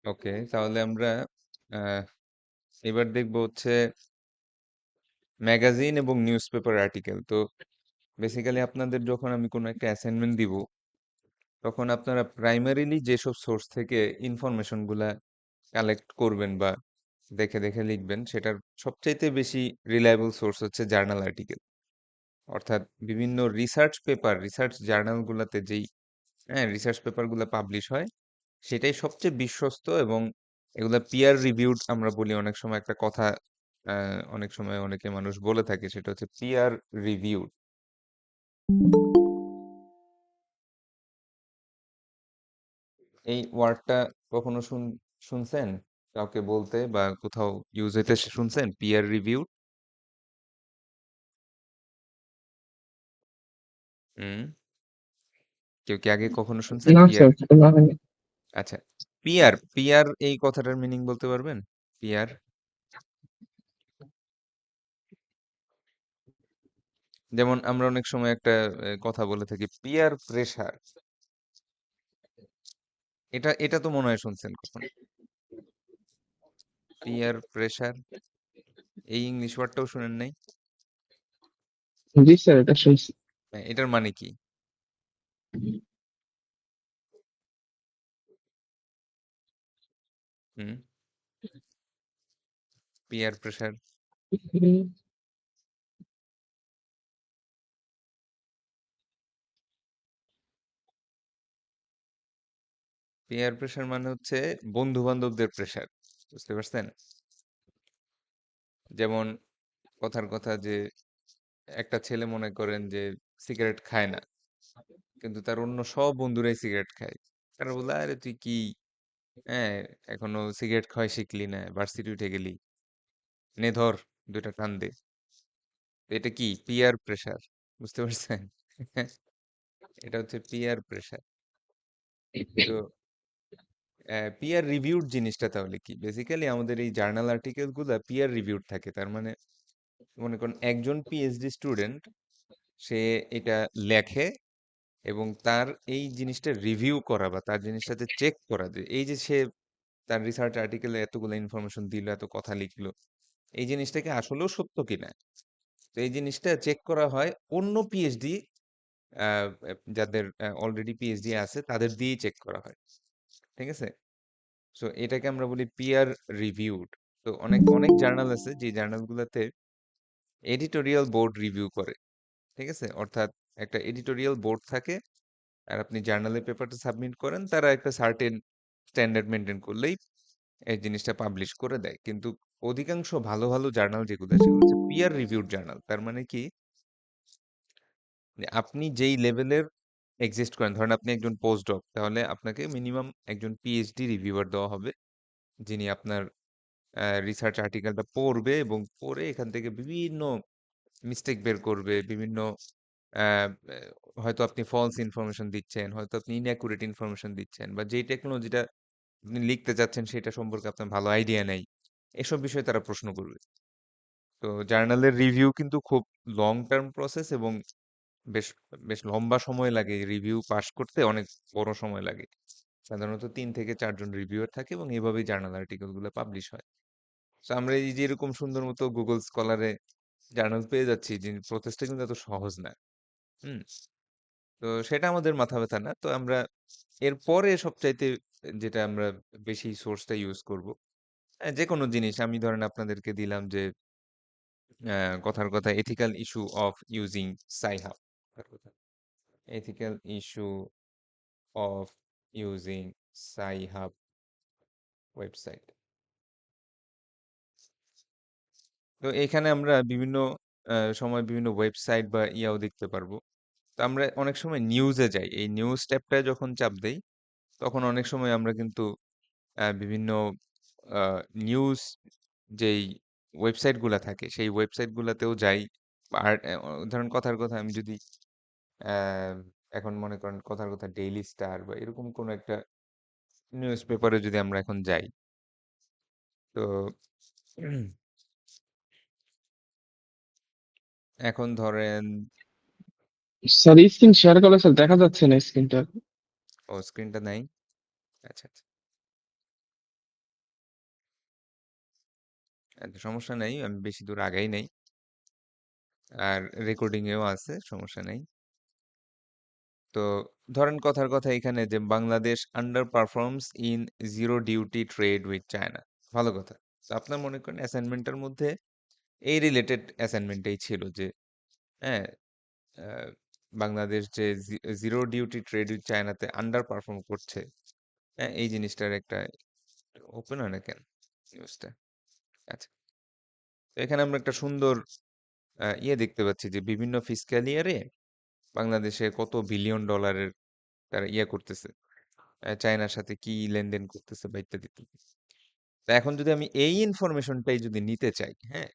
ওকে, তাহলে আমরা আহ, এবার দেখবো হচ্ছে ম্যাগাজিন এবং নিউজ পেপার আর্টিকেল। তো বেসিক্যালি আপনাদের যখন আমি কোনো একটা অ্যাসাইনমেন্ট দিব, তখন আপনারা প্রাইমারিলি যেসব সোর্স থেকে ইনফরমেশন গুলা কালেক্ট করবেন বা দেখে দেখে লিখবেন, সেটার সবচাইতে বেশি রিলায়েবল সোর্স হচ্ছে জার্নাল আর্টিকেল। অর্থাৎ বিভিন্ন রিসার্চ পেপার, রিসার্চ জার্নাল গুলাতে যেই রিসার্চ পেপার গুলা পাবলিশ হয়, সেটাই সবচেয়ে বিশ্বস্ত। এবং এগুলা পিয়ার রিভিউড আমরা বলি অনেক সময় একটা কথা, অনেক সময় অনেকে মানুষ বলে থাকে, সেটা হচ্ছে পিয়ার রিভিউড। এই ওয়ার্ডটা কখনো শুনছেন কাউকে বলতে বা কোথাও ইউজ হইতে শুনছেন পিয়ার রিভিউড? হুম, কেউ কি আগে কখনো শুনছেন না পিয়ার? স্যার, বলা হয়নি। আচ্ছা, পিয়ার পিয়ার এই কথাটার মিনিং বলতে পারবেন? পিয়ার, যেমন আমরা অনেক সময় একটা কথা বলে থাকি পিয়ার প্রেসার। এটা এটা তো মনে হয় শুনছেন কখনো, পিয়ার প্রেসার। এই ইংলিশ ওয়ার্ডটাও শুনেন নাই? জি স্যার, এটা শুনছি। এটার মানে কি? হুম, পিয়ার প্রেসার। পিয়ার প্রেসার মানে হচ্ছে বন্ধু বান্ধবদের প্রেসার। বুঝতে পারছেন? যেমন কথার কথা যে একটা ছেলে মনে করেন যে সিগারেট খায় না, কিন্তু তার অন্য সব বন্ধুরাই সিগারেট খায়। তারা বলে, আরে তুই কি, হ্যাঁ, এখনো সিগারেট খাওয়া শিখলি না, ভার্সিটি উঠে গেলি, নে ধর দুইটা টান দে। তো এটা কি পিয়ার প্রেসার? বুঝতে পারছেন? এটা হচ্ছে পিয়ার প্রেসার। তো পিয়ার রিভিউড জিনিসটা তাহলে কি? বেসিক্যালি আমাদের এই জার্নাল আর্টিকেল গুলা পিয়ার রিভিউড থাকে। তার মানে মনে করেন একজন পিএইচডি স্টুডেন্ট, সে এটা লেখে এবং তার এই জিনিসটা রিভিউ করা বা তার জিনিসটাতে চেক করা, যে এই যে সে তার রিসার্চ আর্টিকেলে এতগুলো ইনফরমেশন দিল, এত কথা লিখলো, এই জিনিসটা কি আসলেও সত্য কিনা। তো এই জিনিসটা চেক করা হয় অন্য পিএইচডি, যাদের অলরেডি পিএইচডি আছে তাদের দিয়েই চেক করা হয়। ঠিক আছে? সো এটাকে আমরা বলি পিয়ার রিভিউড। তো অনেক অনেক জার্নাল আছে যে জার্নালগুলোতে এডিটোরিয়াল বোর্ড রিভিউ করে। ঠিক আছে? অর্থাৎ একটা এডিটোরিয়াল বোর্ড থাকে, আর আপনি জার্নালের পেপারটা সাবমিট করেন, তারা একটা সার্টেন স্ট্যান্ডার্ড মেনটেন করলেই এই জিনিসটা পাবলিশ করে দেয়। কিন্তু অধিকাংশ ভালো ভালো জার্নাল যেগুলো, সেগুলো হচ্ছে পিয়ার রিভিউড জার্নাল। তার মানে কি, যে আপনি যেই লেভেলের এক্সিস্ট করেন, ধরেন আপনি একজন পোস্ট ডক, তাহলে আপনাকে মিনিমাম একজন পিএইচডি রিভিউয়ার দেওয়া হবে, যিনি আপনার রিসার্চ আর্টিকেলটা পড়বে এবং পড়ে এখান থেকে বিভিন্ন মিস্টেক বের করবে, বিভিন্ন আহ, আহ, হয়তো আপনি ফলস ইনফরমেশন দিচ্ছেন, হয়তো আপনি ইনঅ্যাকুরেট ইনফরমেশন দিচ্ছেন, বা যেই টেকনোলজিটা আপনি লিখতে চাচ্ছেন সেটা সম্পর্কে আপনার ভালো আইডিয়া নেই, এসব বিষয়ে তারা প্রশ্ন করবে। তো জার্নালের রিভিউ কিন্তু খুব লং টার্ম প্রসেস, এবং বেশ বেশ লম্বা সময় লাগে রিভিউ পাস করতে, অনেক বড় সময় লাগে। সাধারণত 3 থেকে 4 জন রিভিউয়ার থাকে এবং এভাবেই জার্নাল আর্টিকেল গুলো পাবলিশ হয়। তো আমরা এই যে এরকম সুন্দর মতো গুগল স্কলারে জার্নাল পেয়ে যাচ্ছি, যে প্রসেসটা কিন্তু এত সহজ না। হুম। তো সেটা আমাদের মাথা ব্যথা না। তো আমরা এরপরে সবচাইতে যেটা আমরা বেশি সোর্সটা ইউজ করব, যে কোনো জিনিস আমি ধরেন আপনাদেরকে দিলাম যে কথার কথা ethical issue of using সাইহাব, ethical issue of using সাইহাব website. তো এখানে আমরা বিভিন্ন সময় বিভিন্ন ওয়েবসাইট বা ইয়াও দেখতে পারবো। তো আমরা অনেক সময় নিউজে যাই, এই নিউজ ট্যাবটায় যখন চাপ দেই, তখন অনেক সময় আমরা কিন্তু বিভিন্ন নিউজ যেই ওয়েবসাইট গুলা থাকে সেই ওয়েবসাইট গুলাতেও যাই। আর ধরেন কথার কথা আমি যদি আহ, এখন মনে করেন কথার কথা ডেইলি স্টার বা এরকম কোন একটা নিউজ পেপারে যদি আমরা এখন যাই, তো এখন ধরেন স্যার স্ক্রিন শেয়ার করলে স্যার দেখা যাচ্ছে না স্ক্রিনটা। ও স্ক্রিনটা নাই। আচ্ছা আচ্ছা, সমস্যা নেই, আমি বেশি দূর আগাই নাই, আর রেকর্ডিং এও আছে, সমস্যা নেই। তো ধরেন কথার কথা এখানে যে Bangladesh under performs in zero duty trade with China, ভালো কথা। তো আপনার মনে করেন অ্যাসাইনমেন্টের মধ্যে এই রিলেটেড অ্যাসাইনমেন্টটাই ছিল যে হ্যাঁ, আহ, বাংলাদেশ যে জিরো ডিউটি ট্রেড উইথ চায়নাতে আন্ডার পারফর্ম করছে, হ্যাঁ এই জিনিসটার একটা ওপেন হয় না কেন নিউজটা। আচ্ছা, তো এখানে আমরা একটা সুন্দর ইয়ে দেখতে পাচ্ছি যে বিভিন্ন ফিসক্যাল ইয়ারে বাংলাদেশে কত বিলিয়ন ডলারের তারা ইয়ে করতেছে, চায়নার সাথে কি লেনদেন করতেছে বা ইত্যাদি ইত্যাদি। তা এখন যদি আমি এই ইনফরমেশনটাই যদি নিতে চাই, হ্যাঁ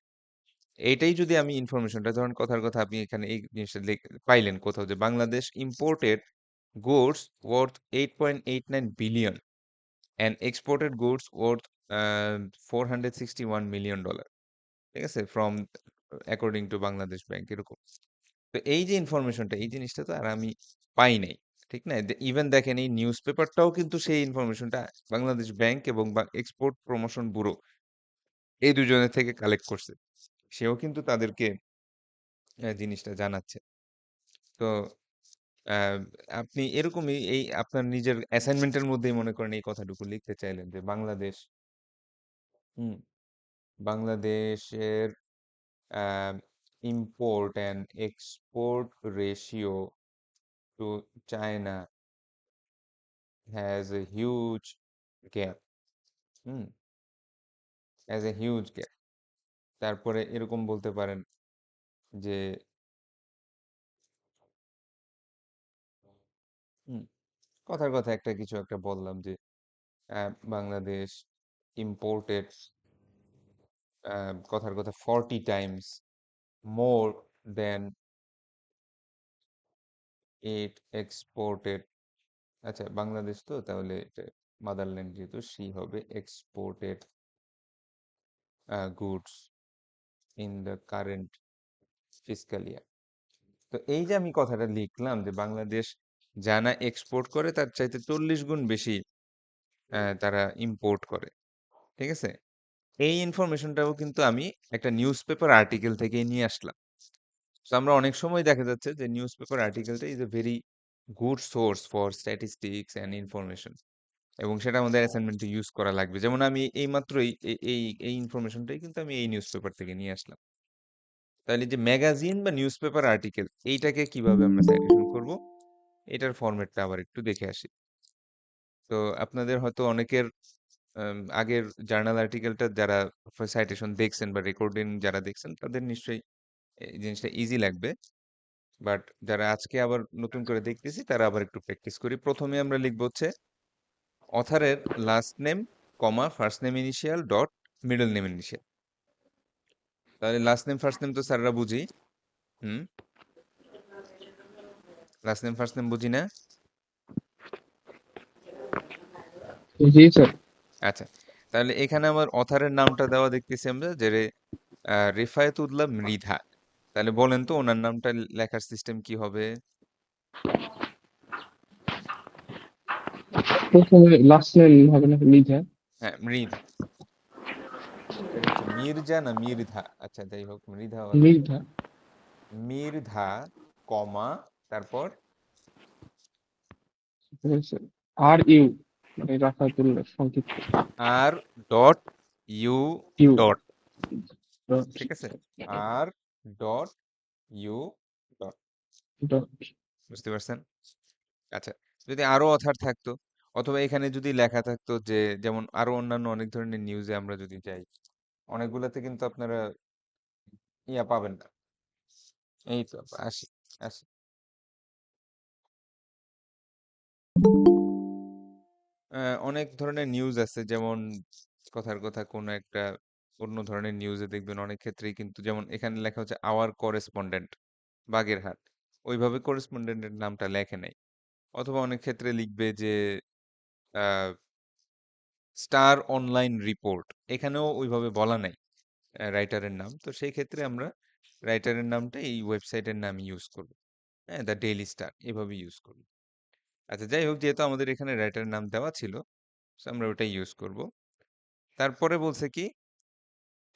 এইটাই যদি আমি ইনফরমেশনটা, ধরেন কথার কথা আপনি এখানে এই জিনিসটা পাইলেন কোথাও যে Bangladesh imported goods worth 8.89 billion and exported goods worth 461 million dollar, ঠিক আছে, from according to Bangladesh bank, এরকম। তো এই যে ইনফরমেশনটা, এই জিনিসটা তো আর আমি পাই নাই, ঠিক না? ইভেন দেখেন এই নিউজ পেপারটাও কিন্তু সেই ইনফরমেশনটা বাংলাদেশ ব্যাংক এবং এক্সপোর্ট প্রমোশন ব্যুরো এই দুজনের থেকে কালেক্ট করছে, সেও কিন্তু তাদেরকে জিনিসটা জানাচ্ছে। তো আহ, আপনি এরকমই এই আপনার নিজের অ্যাসাইনমেন্টের মধ্যেই মনে করেন এই কথাটুকু লিখতে চাইলেন যে বাংলাদেশ, হুম, বাংলাদেশের import and export ratio to China has a huge gap, hmm, has a huge gap. তারপরে এরকম বলতে পারেন যে হুম, কথার কথা একটা কিছু একটা বললাম যে বাংলাদেশ ইম্পোর্টেড কথার কথা 40 টাইমস মোর দেন ইট এক্সপোর্টেড। আচ্ছা, বাংলাদেশ তো তাহলে মাদারল্যান্ড যেহেতু সি হবে exported goods in the current fiscal year. তো এই যে আমি কথাটা লিখলাম যে বাংলাদেশ জানা এক্সপোর্ট করে তার চাইতে 40 গুণ বেশি তারা ইম্পোর্ট করে, ঠিক আছে। এই ইনফরমেশনটাও কিন্তু আমি একটা নিউজ পেপার আর্টিকেল থেকে নিয়ে আসলাম। তো আমরা অনেক সময় দেখা যাচ্ছে যে নিউজ পেপার আর্টিকেলটা is a very good source for statistics and information, এবং সেটা আমাদের অ্যাসাইনমেন্টে ইউজ করা লাগবে। যেমন আমি এই মাত্রই এই ইনফরমেশনটাই কিন্তু আমি এই নিউজ পেপার থেকে নিয়ে আসলাম। তাহলে যে ম্যাগাজিন বা নিউজ পেপার আর্টিকেল, এইটাকে কিভাবে আমরা সাইটেশন করব, এটার ফরম্যাটটা আবার একটু দেখে আসি। তো আপনাদের হয়তো অনেকের আগের জার্নাল আর্টিকেলটা যারা সাইটেশন দেখছেন বা রেকর্ডিং যারা দেখছেন তাদের নিশ্চয়ই এই জিনিসটা ইজি লাগবে। বাট যারা আজকে আবার নতুন করে দেখতেছি তারা আবার একটু প্র্যাকটিস করি। প্রথমে আমরা লিখব হচ্ছে অথারের last name, comma, first name initial, dot, middle name initial. তাহলে লাস্ট নেম ফার্স্ট নেম তো স্যাররা বুঝি। হুম, লাস্ট নেম ফার্স্ট নেম বুঝি না। জি স্যার। আচ্ছা, তাহলে এখানে আমার অথারের নামটা দেওয়া দেখতেছি আমরা যে রেফায়েতুল্লাহ মৃধা। তাহলে বলেন তো ওনার নামটা লেখার সিস্টেম কি হবে? প্রথমে লাস্ট নেম হবে না লিজা? হ্যাঁ, মৃধা। এটা হচ্ছে মির্জা না মির্ধা? আচ্ছা যাই হোক, মৃধা মৃধা। মির্ধা, কমা, তারপর আর ইউ, মানে রাফাতুল্লাহ সংক্ষিপ্ত। R dot U U dot, dot ঠিক আছে, R dot U dot, dot. বুঝতে পারছেন? আচ্ছা, যদি আরো অথার থাকতো, অথবা এখানে যদি লেখা থাকতো যে যেমন আরো অন্যান্য অনেক ধরনের নিউজে আমরা যদি যাই, অনেকগুলাতে কিন্তু আপনারা ইয়া পাবেন না। এই তো আসি আসি অনেক ধরনের নিউজ আছে, যেমন কথার কথা কোন একটা অন্য ধরনের নিউজে দেখবেন অনেক ক্ষেত্রেই কিন্তু, যেমন এখানে লেখা হচ্ছে আওয়ার করেসপন্ডেন্ট বাগেরহাট, ওইভাবে করেসপন্ডেন্টের নামটা লেখে নাই। অথবা অনেক ক্ষেত্রে লিখবে যে স্টার অনলাইন রিপোর্ট, এখানেও ওইভাবে বলা নাই রাইটারের নাম। তো সেই ক্ষেত্রে আমরা রাইটারের নামটা এই ওয়েবসাইটের নাম ইউজ করব। হ্যাঁ, দ্য ডেইলি স্টার এভাবে ইউজ করব। আচ্ছা, যাই হোক, যেহেতু আমাদের এখানে রাইটার নাম দেওয়া ছিল, সো আমরা ওটাই ইউজ করব। তারপরে বলছে কি,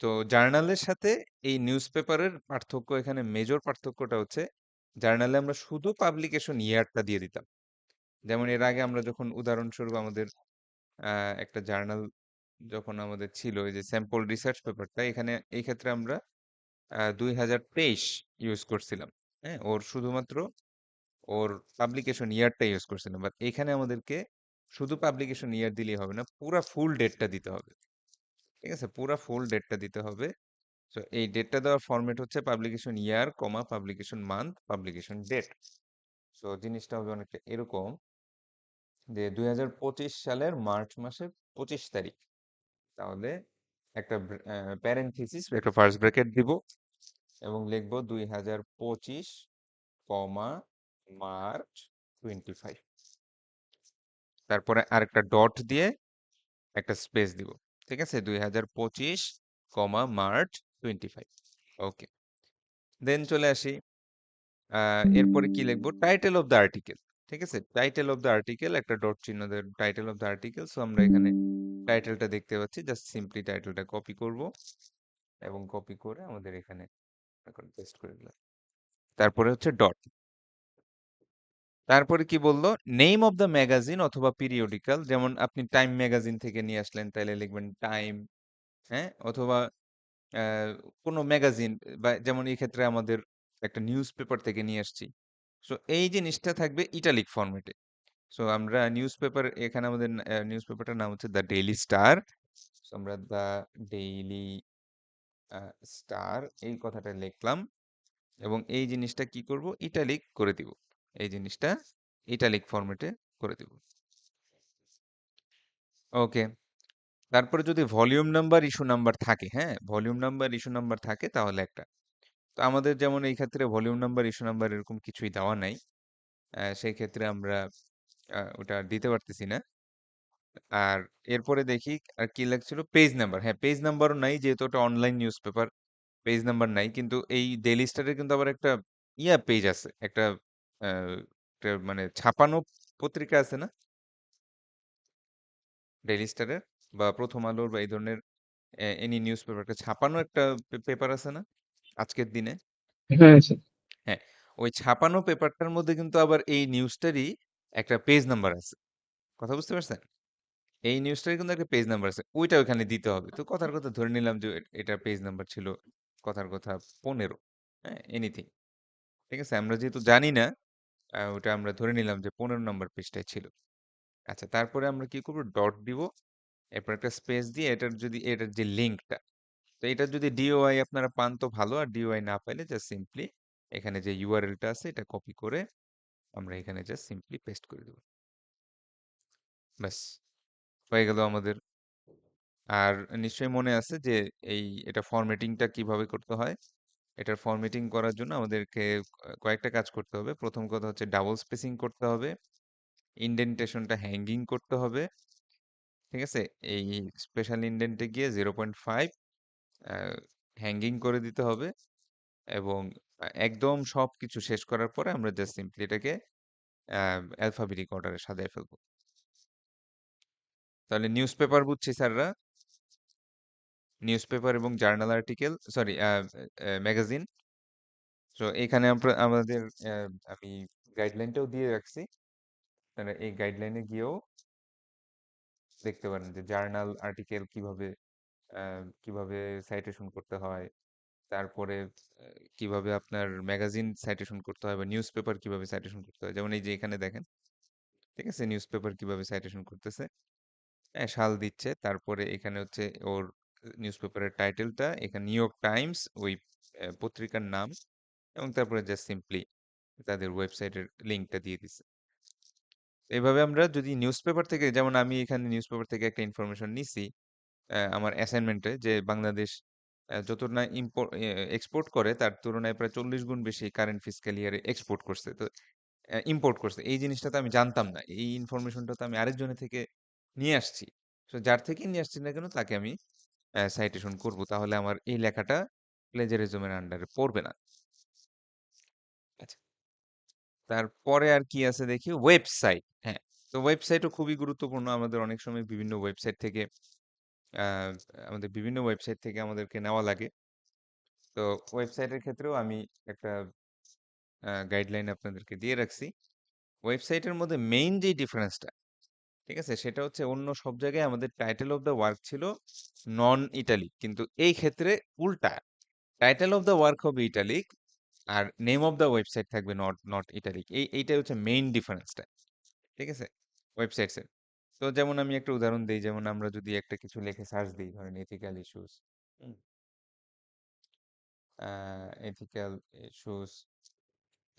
তো জার্নালের সাথে এই নিউজ পেপারের পার্থক্য, এখানে মেজর পার্থক্যটা হচ্ছে জার্নালে আমরা শুধু পাবলিকেশন ইয়ারটা দিয়ে দিতাম। যেমন এর আগে আমরা যখন উদাহরণস্বরূপ আমাদের একটা জার্নাল যখন আমাদের ছিল, এই যে স্যাম্পল রিসার্চ পেপারটা, এখানে এই ক্ষেত্রে আমরা 2023 ইউজ করছিলাম। হ্যাঁ, ওর শুধুমাত্র ওর পাবলিকেশন ইয়ারটা ইউজ করছিলাম, বাট এখানে আমাদেরকে শুধু পাবলিকেশন ইয়ার দিলেই হবে না, পুরা ফুল ডেটটা দিতে হবে। ঠিক আছে, পুরা ফুল ডেটটা দিতে হবে। সো এই ডেটটা দেওয়ার ফরম্যাট হচ্ছে publication year, comma publication month, publication date. So জিনিসটা হবে অনেকটা এরকম যে 2025 সালের মার্চ মাসের 25 তারিখ। তাহলে একটা প্যারেন্থিসিস, একটা ফার্স্ট ব্র্যাকেট দিব এবং লিখবো 2025, কমা মার্চ 25। তারপরে আরেকটা ডট দিয়ে একটা স্পেস দিব। ঠিক আছে, 2025, কমা মার্চ 25। ওকে, দেন চলে আসি। এরপরে কি লিখবো, টাইটেল অফ দ্য আর্টিকেল। ঠিক আছে, টাইটেল অফ দ্য আর্টিকেল, একটা ডট চিহ্ন দেন, title of the article. So আমরা এখানে টাইটেলটা দেখতে পাচ্ছি, জাস্ট সিম্পলি টাইটেলটা কপি করব এবং কপি করে আমাদের এখানে এখন পেস্ট করে দিলাম। তারপরে হচ্ছে ডট। তারপরে কি বললো, নেম অফ দ্য ম্যাগাজিন অথবা পিরিয়ডিক্যাল, যেমন আপনি টাইম ম্যাগাজিন থেকে নিয়ে আসলেন তাহলে লিখবেন টাইম। হ্যাঁ, অথবা আহ, কোনো ম্যাগাজিন, বা যেমন এই ক্ষেত্রে আমাদের একটা নিউজ পেপার থেকে নিয়ে আসছি। সো এই জিনিসটা থাকবে ইটালিক ফরম্যাটে। সো আমরা নিউজ পেপার, এখানে আমাদের নিউজ পেপারটার নাম হচ্ছে দ্য ডেইলি স্টার। সো আমরা দ্য ডেইলি স্টার এই কথাটা লিখলাম এবং এই জিনিসটা কি করব, ইটালিক করে দিব। এই জিনিসটা ইটালিক ফরম্যাটে করে দিব। ওকে, তারপরে যদি ভলিউম নাম্বার, ইস্যু নাম্বার থাকে, হ্যাঁ, ভলিউম নাম্বার, ইস্যু নাম্বার থাকে তাহলে একটা। তো আমাদের যেমন এই ক্ষেত্রে ভলিউম নাম্বার, ইস্যু নাম্বার এরকম কিছুই দেওয়া নাই। সেই ক্ষেত্রে আমরা ওটা দিতে পারতেছি না। আর এরপরে দেখি আর কি লাগছিল, পেজ নাম্বার। হ্যাঁ, পেজ নাম্বারও নাই, যেহেতু ওটা online news paper, page number নাই। কিন্তু এই ডেইলি স্টারের কিন্তু আবার একটা পেজ আছে, একটা আহ, একটা মানে ছাপানো পত্রিকা আছে না, ডেইলি স্টারের বা প্রথম আলোর বা এই ধরনের এনি নিউজ পেপারকে ছাপানো একটা পেপার আছে না আজকের দিনে। হ্যাঁ স্যার। হ্যাঁ, ওই ছাপানো পেপারটার মধ্যে কিন্তু আবার এই নিউজটারই একটা পেজ নাম্বার আছে। কথা বুঝতে পারছেন? এই নিউজটারই কিন্তু একটা পেজ নাম্বার আছে, ওইটা ওখানে দিতে হবে। তো কথার কথা ধরে নিলাম যে এটা পেজ নাম্বার ছিল কথার কথা 15। হ্যাঁ, এনিথিং। ঠিক আছে, আমরা যেহেতু জানি না, ওটা আমরা ধরে নিলাম যে 15 নম্বর পেজটাই ছিল। আচ্ছা, তারপরে আমরা কি করবো, ডট দিব, এরপর একটা স্পেস দিয়ে এটার যে লিঙ্কটা, তো এটা যদি ডিওআই আপনারা পান তো ভালো, আর ডিওআই না পাইলে জাস্ট সিম্পলি এখানে যে ইউআরএলটা আছে এটা কপি করে আমরা এখানে জাস্ট সিম্পলি পেস্ট করে দেবো। ব্যাস, হয়ে গেল আমাদের। আর নিশ্চয়ই মনে আছে যে এটা ফরম্যাটিংটা কিভাবে করতে হয়। এটার ফরম্যাটিং করার জন্য আমাদেরকে কয়েকটা কাজ করতে হবে। প্রথম কথা হচ্ছে ডাবল স্পেসিং করতে হবে, ইন্ডেন্টেশনটা হ্যাঙ্গিং করতে হবে। ঠিক আছে, এই স্পেশাল ইন্ডেন্টে গিয়ে 0.5 হ্যাঙ্গিং করে দিতে হবে এবং একদম সবকিছু শেষ করার পরে আমরা জাস্ট সিম্পলি এটাকে অ্যালফাবেটিক অর্ডারে সাজায় ফেলবো। তাহলে নিউজ পেপার বুঝছি স্যাররা, নিউজ পেপার এবং জার্নাল আর্টিকেল, সরি ম্যাগাজিন। তো এখানে আমাদের আমি গাইডলাইনটাও দিয়ে রাখছি, আপনারা এই গাইডলাইনে গিয়েও দেখতে পারেন যে জার্নাল আর্টিকেল কিভাবে কিভাবে সাইটেশন করতে হয়। তারপরে কিভাবে আপনার ম্যাগাজিন সাইটেশন করতে হয় বা নিউজ পেপার কিভাবে সাইটেশন করতে হয়, যেমন এই যে এখানে দেখেন। ঠিক আছে, নিউজ পেপার কিভাবে সাইটেশন করতেছে, হ্যাঁ, সাল দিচ্ছে। তারপরে এখানে হচ্ছে ওর নিউজ পেপারের টাইটেলটা, এখানে নিউ ইয়র্ক টাইমস, ওই পত্রিকার নাম, এবং তারপরে জাস্ট সিম্পলি তাদের ওয়েবসাইটের লিঙ্কটা দিয়ে দিছে। এভাবে আমরা যদি নিউজ পেপার থেকে, যেমন আমি এখানে নিউজ পেপার থেকে একটা ইনফরমেশন নিছি আমার অ্যাসাইনমেন্টে, যে বাংলাদেশ যত না এক্সপোর্ট করে তার তুলনায় প্রায় 40 গুণ বেশি কারেন্ট ফিসক্যাল ইয়ারে এক্সপোর্ট করছে, তো ইম্পোর্ট করছে। এই জিনিসটা তো আমি জানতাম না, এই ইনফরমেশনটা তো আমি আরেকজনের থেকে নিয়ে আসছি। তো যার থেকে নিয়ে আসছি না কেন তাকে আমি সাইটেশন করব, তাহলে আমার এই লেখাটা প্লেজারিজমের আন্ডারে পড়বে না। আচ্ছা, তারপরে আর কি আছে দেখি, ওয়েবসাইট। হ্যাঁ, তো ওয়েবসাইটও খুবই গুরুত্বপূর্ণ। আমাদের অনেক সময় বিভিন্ন ওয়েবসাইট থেকে আহ, আমাদেরকে নেওয়া লাগে। তো ওয়েবসাইটের ক্ষেত্রেও আমি একটা গাইডলাইন আপনাদেরকে দিয়ে রাখছি। ওয়েবসাইটের মধ্যে মেইন যে ডিফারেন্সটা, ঠিক আছে, সেটা হচ্ছে অন্য সব জায়গায় আমাদের টাইটেল অফ দ্য ওয়ার্ক ছিল নন ইটালিক, কিন্তু এই ক্ষেত্রে উল্টা, টাইটেল অফ দ্য ওয়ার্ক হবে ইটালিক আর নেম অফ দ্য ওয়েবসাইট থাকবে নট নট ইটালিক। এইটাই হচ্ছে মেইন ডিফারেন্সটা, ঠিক আছে, ওয়েবসাইটস এর। তো যেমন আমি একটা উদাহরণ দিই, যেমন আমরা যদি একটা কিছু লিখে সার্চ দিই, ধরেন এথিক্যাল ইস্যুস, এথিক্যাল ইস্যুস,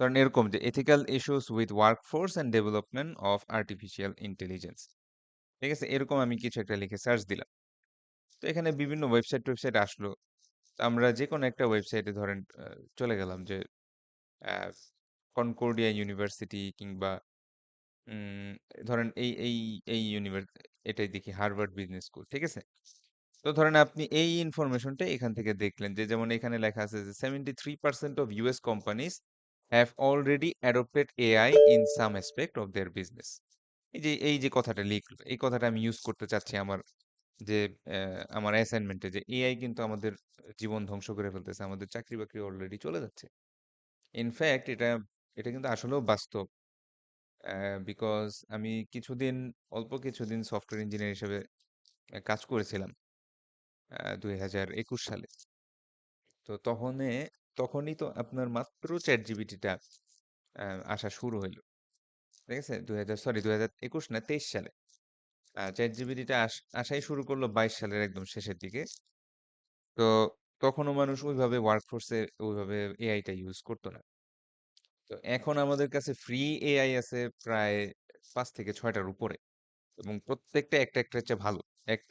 ধরেন এরকম যে ethical issues with workforce and development of artificial intelligence, ঠিক আছে, এরকম আমি কিছু একটা লিখে সার্চ দিলাম। তো এখানে বিভিন্ন ওয়েবসাইট আসলো। তো আমরা যে কোনো একটা ওয়েবসাইটে ধরেন চলে গেলাম যে কনকর্ডিয়া ইউনিভার্সিটি কিংবা উম, ধরেন এই এটাই দেখি হার্ভার্ড বিজনেস স্কুল, ঠিক আছে। তো ধরেন আপনি এই ইনফরমেশনটা এখান থেকে দেখলেন যে, যেমন এখানে লেখা আছে যে 73% of US companies have already adopted AI in some aspect of their business. এই যে কথাটা লিখলো, এই কথাটা আমি ইউজ করতে চাচ্ছি যে আমার অ্যাসাইনমেন্টে, যে এআই কিন্তু আমাদের জীবন ধ্বংস করে ফেলতেছে, আমাদের চাকরি বাকরি অলরেডি চলে যাচ্ছে। ইনফ্যাক্ট এটা এটা কিন্তু আসলেও বাস্তব। বিকজ আমি অল্প কিছুদিন সফটওয়্যার ইঞ্জিনিয়ার হিসেবে কাজ করেছিলাম 2021 সালে। তো তখনই তো আপনার মাত্র চ্যাট জিপিটিটা আসা শুরু হইলো, ঠিক আছে, 2021 না 23 সালে। চ্যাট জিপিটিটা আসাই শুরু করলো 22 সালের একদম শেষের দিকে। তো তখনও মানুষ ওইভাবে ওয়ার্কফোর্সে ওইভাবে এআইটা ইউজ করতো না। তো এখন আমাদের কাছে ফ্রি এআই আছে প্রায় 5 থেকে 6টার উপরে, এবং প্রত্যেকটা একটা একটা হচ্ছে ভালো।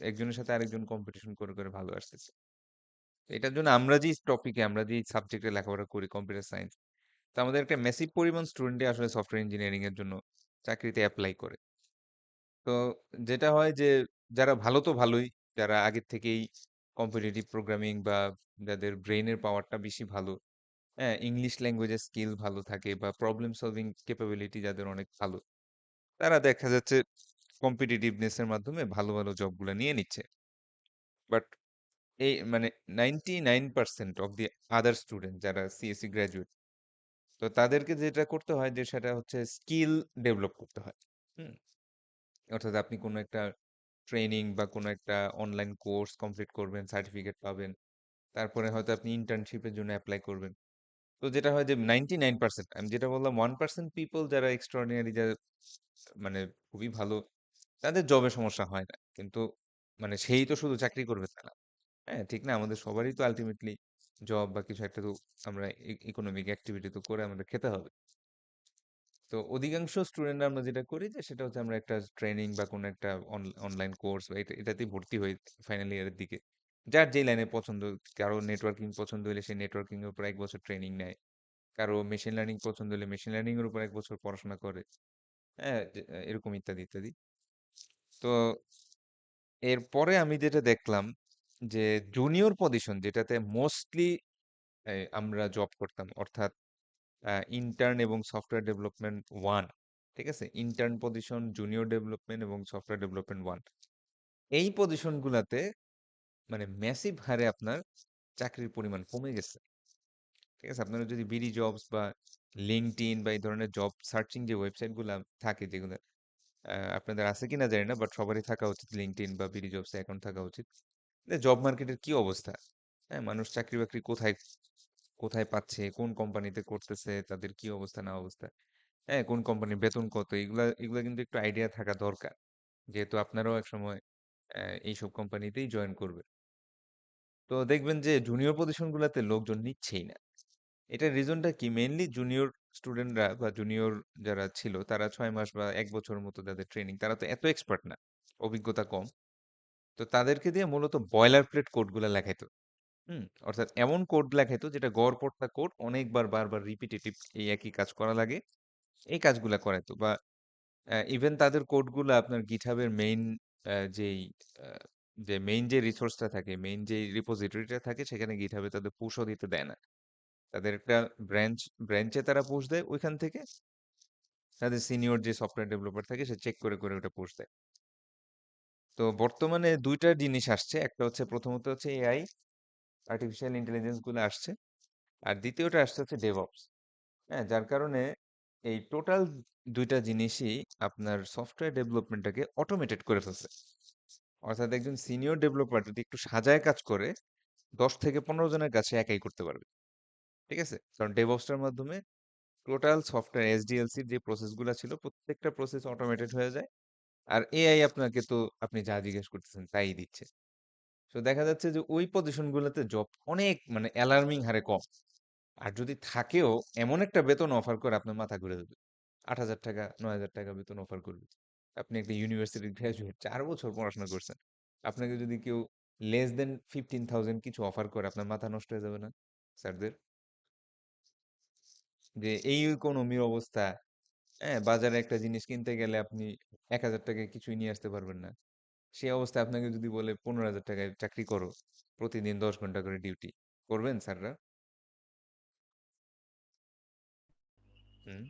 একজনের সাথে আরেকজন কম্পিটিশন করে করে ভালো আসতেছে। তো এটার জন্য আমরা যে সাবজেক্টে লেখাপড়া করি, কম্পিউটার সায়েন্স, তো আমাদের একটা মেসিভ পরিমাণ স্টুডেন্টই আসলে সফটওয়্যার ইঞ্জিনিয়ারিং এর জন্য চাকরিতে অ্যাপ্লাই করে। তো যেটা হয় যে, যারা ভালো তো ভালোই, যারা আগের থেকেই কম্পিটিটিভ প্রোগ্রামিং বা যাদের ব্রেইনের পাওয়ারটা বেশি ভালো, হ্যাঁ, ইংলিশ ল্যাঙ্গুয়েজের স্কিল ভালো থাকে বা প্রবলেম সলভিং ক্যাপাবিলিটি যাদের অনেক ভালো, তারা দেখা যাচ্ছে কম্পিটিটিভনেস এর মাধ্যমে ভালো ভালো জবগুলো নিয়ে নিচ্ছে। বাট এই মানে 99% অফ দি আদার স্টুডেন্ট যারা সিএসসি গ্রাজুয়েট, তো তাদেরকে যেটা করতে হয় যে সেটা হচ্ছে স্কিল ডেভেলপ করতে হয়। হুম, অর্থাৎ আপনি কোনো একটা ট্রেনিং বা কোনো একটা অনলাইন কোর্স কমপ্লিট করবেন, সার্টিফিকেট পাবেন, তারপরে হয়তো আপনি ইন্টার্নশিপের জন্য অ্যাপ্লাই করবেন। তো যেটা হয় যে 99%, আমি যেটা বললাম 1% পিপল যারা এক্সট্রাঅর্ডিনারি, যারা মানে খুবই ভালো, তাদের জবে সমস্যা হয় না। কিন্তু মানে সেই তো শুধু চাকরি করবে তা না। হ্যাঁ, ঠিক না? আমাদের সবারই তো আল্টিমেটলি জব বা কিছু একটা তো আমরা ইকোনমিক অ্যাক্টিভিটি তো করে আমাদের খেতে হবে। তো অধিকাংশ স্টুডেন্টরা আমরা যেটা করি যে সেটা হচ্ছে আমরা একটা ট্রেনিং বা কোনো একটা অনলাইন কোর্স বা এটাতেই ভর্তি হই ফাইনাল ইয়ারের দিকে। যার যেই লাইনে পছন্দ, কারো নেটওয়ার্কিং পছন্দ হলে সে নেটওয়ার্কিং এর উপর 1 বছর ট্রেনিং নেয়। কারো মেশিন লার্নিং পছন্দ হলে মেশিন লার্নিং এর উপর 1 বছর পড়াশোনা করে। হ্যাঁ, এরকম ইত্যাদি ইত্যাদি। তো এরপরে আমি যেটা দেখলাম যে জুনিয়র পজিশন যেটাতে মোস্টলি আমরা জব করতাম, অর্থাৎ ইন্টার্ন এবং সফটওয়্যার ডেভেলপমেন্ট ওয়ান, ঠিক আছে, ইন্টার্ন পজিশন, জুনিয়র ডেভেলপমেন্ট এবং সফটওয়্যার ডেভেলপমেন্ট ওয়ান, এই পজিশন গুলাতে মানে ম্যাসিভ হারে আপনার চাকরির পরিমাণ কমে গেছে, ঠিক আছে। আপনারা যদি বিডি জবস বা লিঙ্কডইন বা এই ধরনের জব সার্চিং যে ওয়েবসাইট গুলা থাকে, যেগুলো আপনাদের আছে কিনা জানি না, বাট সবারই থাকা উচিত, লিঙ্কডইন বা বিডি জবস অ্যাকাউন্ট থাকা উচিত। জব মার্কেটের কি অবস্থা, হ্যাঁ, মানুষ চাকরি বাকরি কোথায় কোথায় পাচ্ছে, কোন কোম্পানিতে করতেছে, তাদের কি অবস্থা না অবস্থা, হ্যাঁ, কোন কোম্পানির বেতন কত, এগুলা এগুলা কিন্তু একটু আইডিয়া থাকা দরকার, যেহেতু আপনারাও একসময় এইসব কোম্পানিতেই জয়েন করবে। তো দেখবেন যে জুনিয়র পজিশন গুলাতে লোকজন নিচ্ছেই না। এটার রিজনটা কি? মেইনলি জুনিয়র স্টুডেন্টরা বা জুনিয়র যারা ছিল, তারা 6 মাস বা 1 বছর মতো যাদের ট্রেনিং, তারা তো এত এক্সপার্ট না, অভিজ্ঞতা কম। তো তাদেরকে দিয়ে মূলত বয়লার প্লেট কোড গুলা লেখাইতো। অর্থাৎ এমন কোড লেখাইতো যেটা গড়পড়তা কোড, অনেকবার বারবার রিপিটেটিভ এই একই কাজ করা লাগে, এই কাজগুলা করাইতো। বা ইভেন তাদের কোডগুলা আপনার গিটহাবের মেইন যেই আহ, যে মেইন যে রিসোর্সটা থাকে, মেইন যে রিপোজিটরিটা থাকে, সেখানে গিটহাবে তাদের পুশও দিতে দেয় না। তাদের একটা ব্রাঞ্চে তারা পুশ দেয় ওইখান থেকে, তাদের সিনিয়র যে সফটওয়্যার ডেভেলপার থাকে সে চেক করে করে ওটা পোস্ট দেয়। তো বর্তমানে দুইটা জিনিস আসছে, একটা হচ্ছে প্রথমত হচ্ছে এআই, আর্টিফিশিয়াল ইন্টেলিজেন্স গুলো আসছে, আর দ্বিতীয়টা আসছে হচ্ছে ডেভঅপস। হ্যাঁ, যার কারণে এই টোটাল দুইটা জিনিসই আপনার সফটওয়্যার ডেভেলপমেন্টটাকে অটোমেটেড করে ফেলছে। অর্থাৎ একজন সিনিয়র ডেভেলপার যদি একটু সাজায় কাজ করে 10 থেকে 15 জনের কাছে একাই করতে পারবে। ঠিক আছে, কারণ ডেভঅপসটার মাধ্যমে টোটাল সফটওয়্যার এসডিএলসির যে প্রসেসগুলো ছিল প্রত্যেকটা প্রসেস অটোমেটেড হয়ে যায়। আর এআই আপনাকে তো আপনি যা জিজ্ঞেস করতেছেন তাই দিচ্ছে। তো দেখা যাচ্ছে যে ওই পজিশনগুলোতে জব অনেক মানে অ্যালার্মিং হারে কম। আর যদি থাকেও এমন একটা বেতন অফার করে আপনার মাথা ঘুরে যাবে। ৮,০০০ টাকা ৯,০০০ টাকা বেতন অফার করবে। আপনি একটা ইউনিভার্সিটির গ্রাজুয়েট, 4 বছর পড়াশোনা করছেন। আপনাকে যদি কেউ লেস দেন 15,000 কিছু অফার করে আপনার মাথা নষ্ট হয়ে যাবে না স্যারদের? যে এই ইকোনমির অবস্থা, হ্যাঁ, বাজারে একটা জিনিস কিনতে গেলে আপনি ১,০০০ টাকায় কিছুই নিয়ে আসতে পারবেন না। সেই অবস্থায় আপনাকে যদি বলে ১৫,০০০ টাকায় চাকরি করো, প্রতিদিন 10 ঘন্টা করে ডিউটি, করবেন স্যাররা? হুম।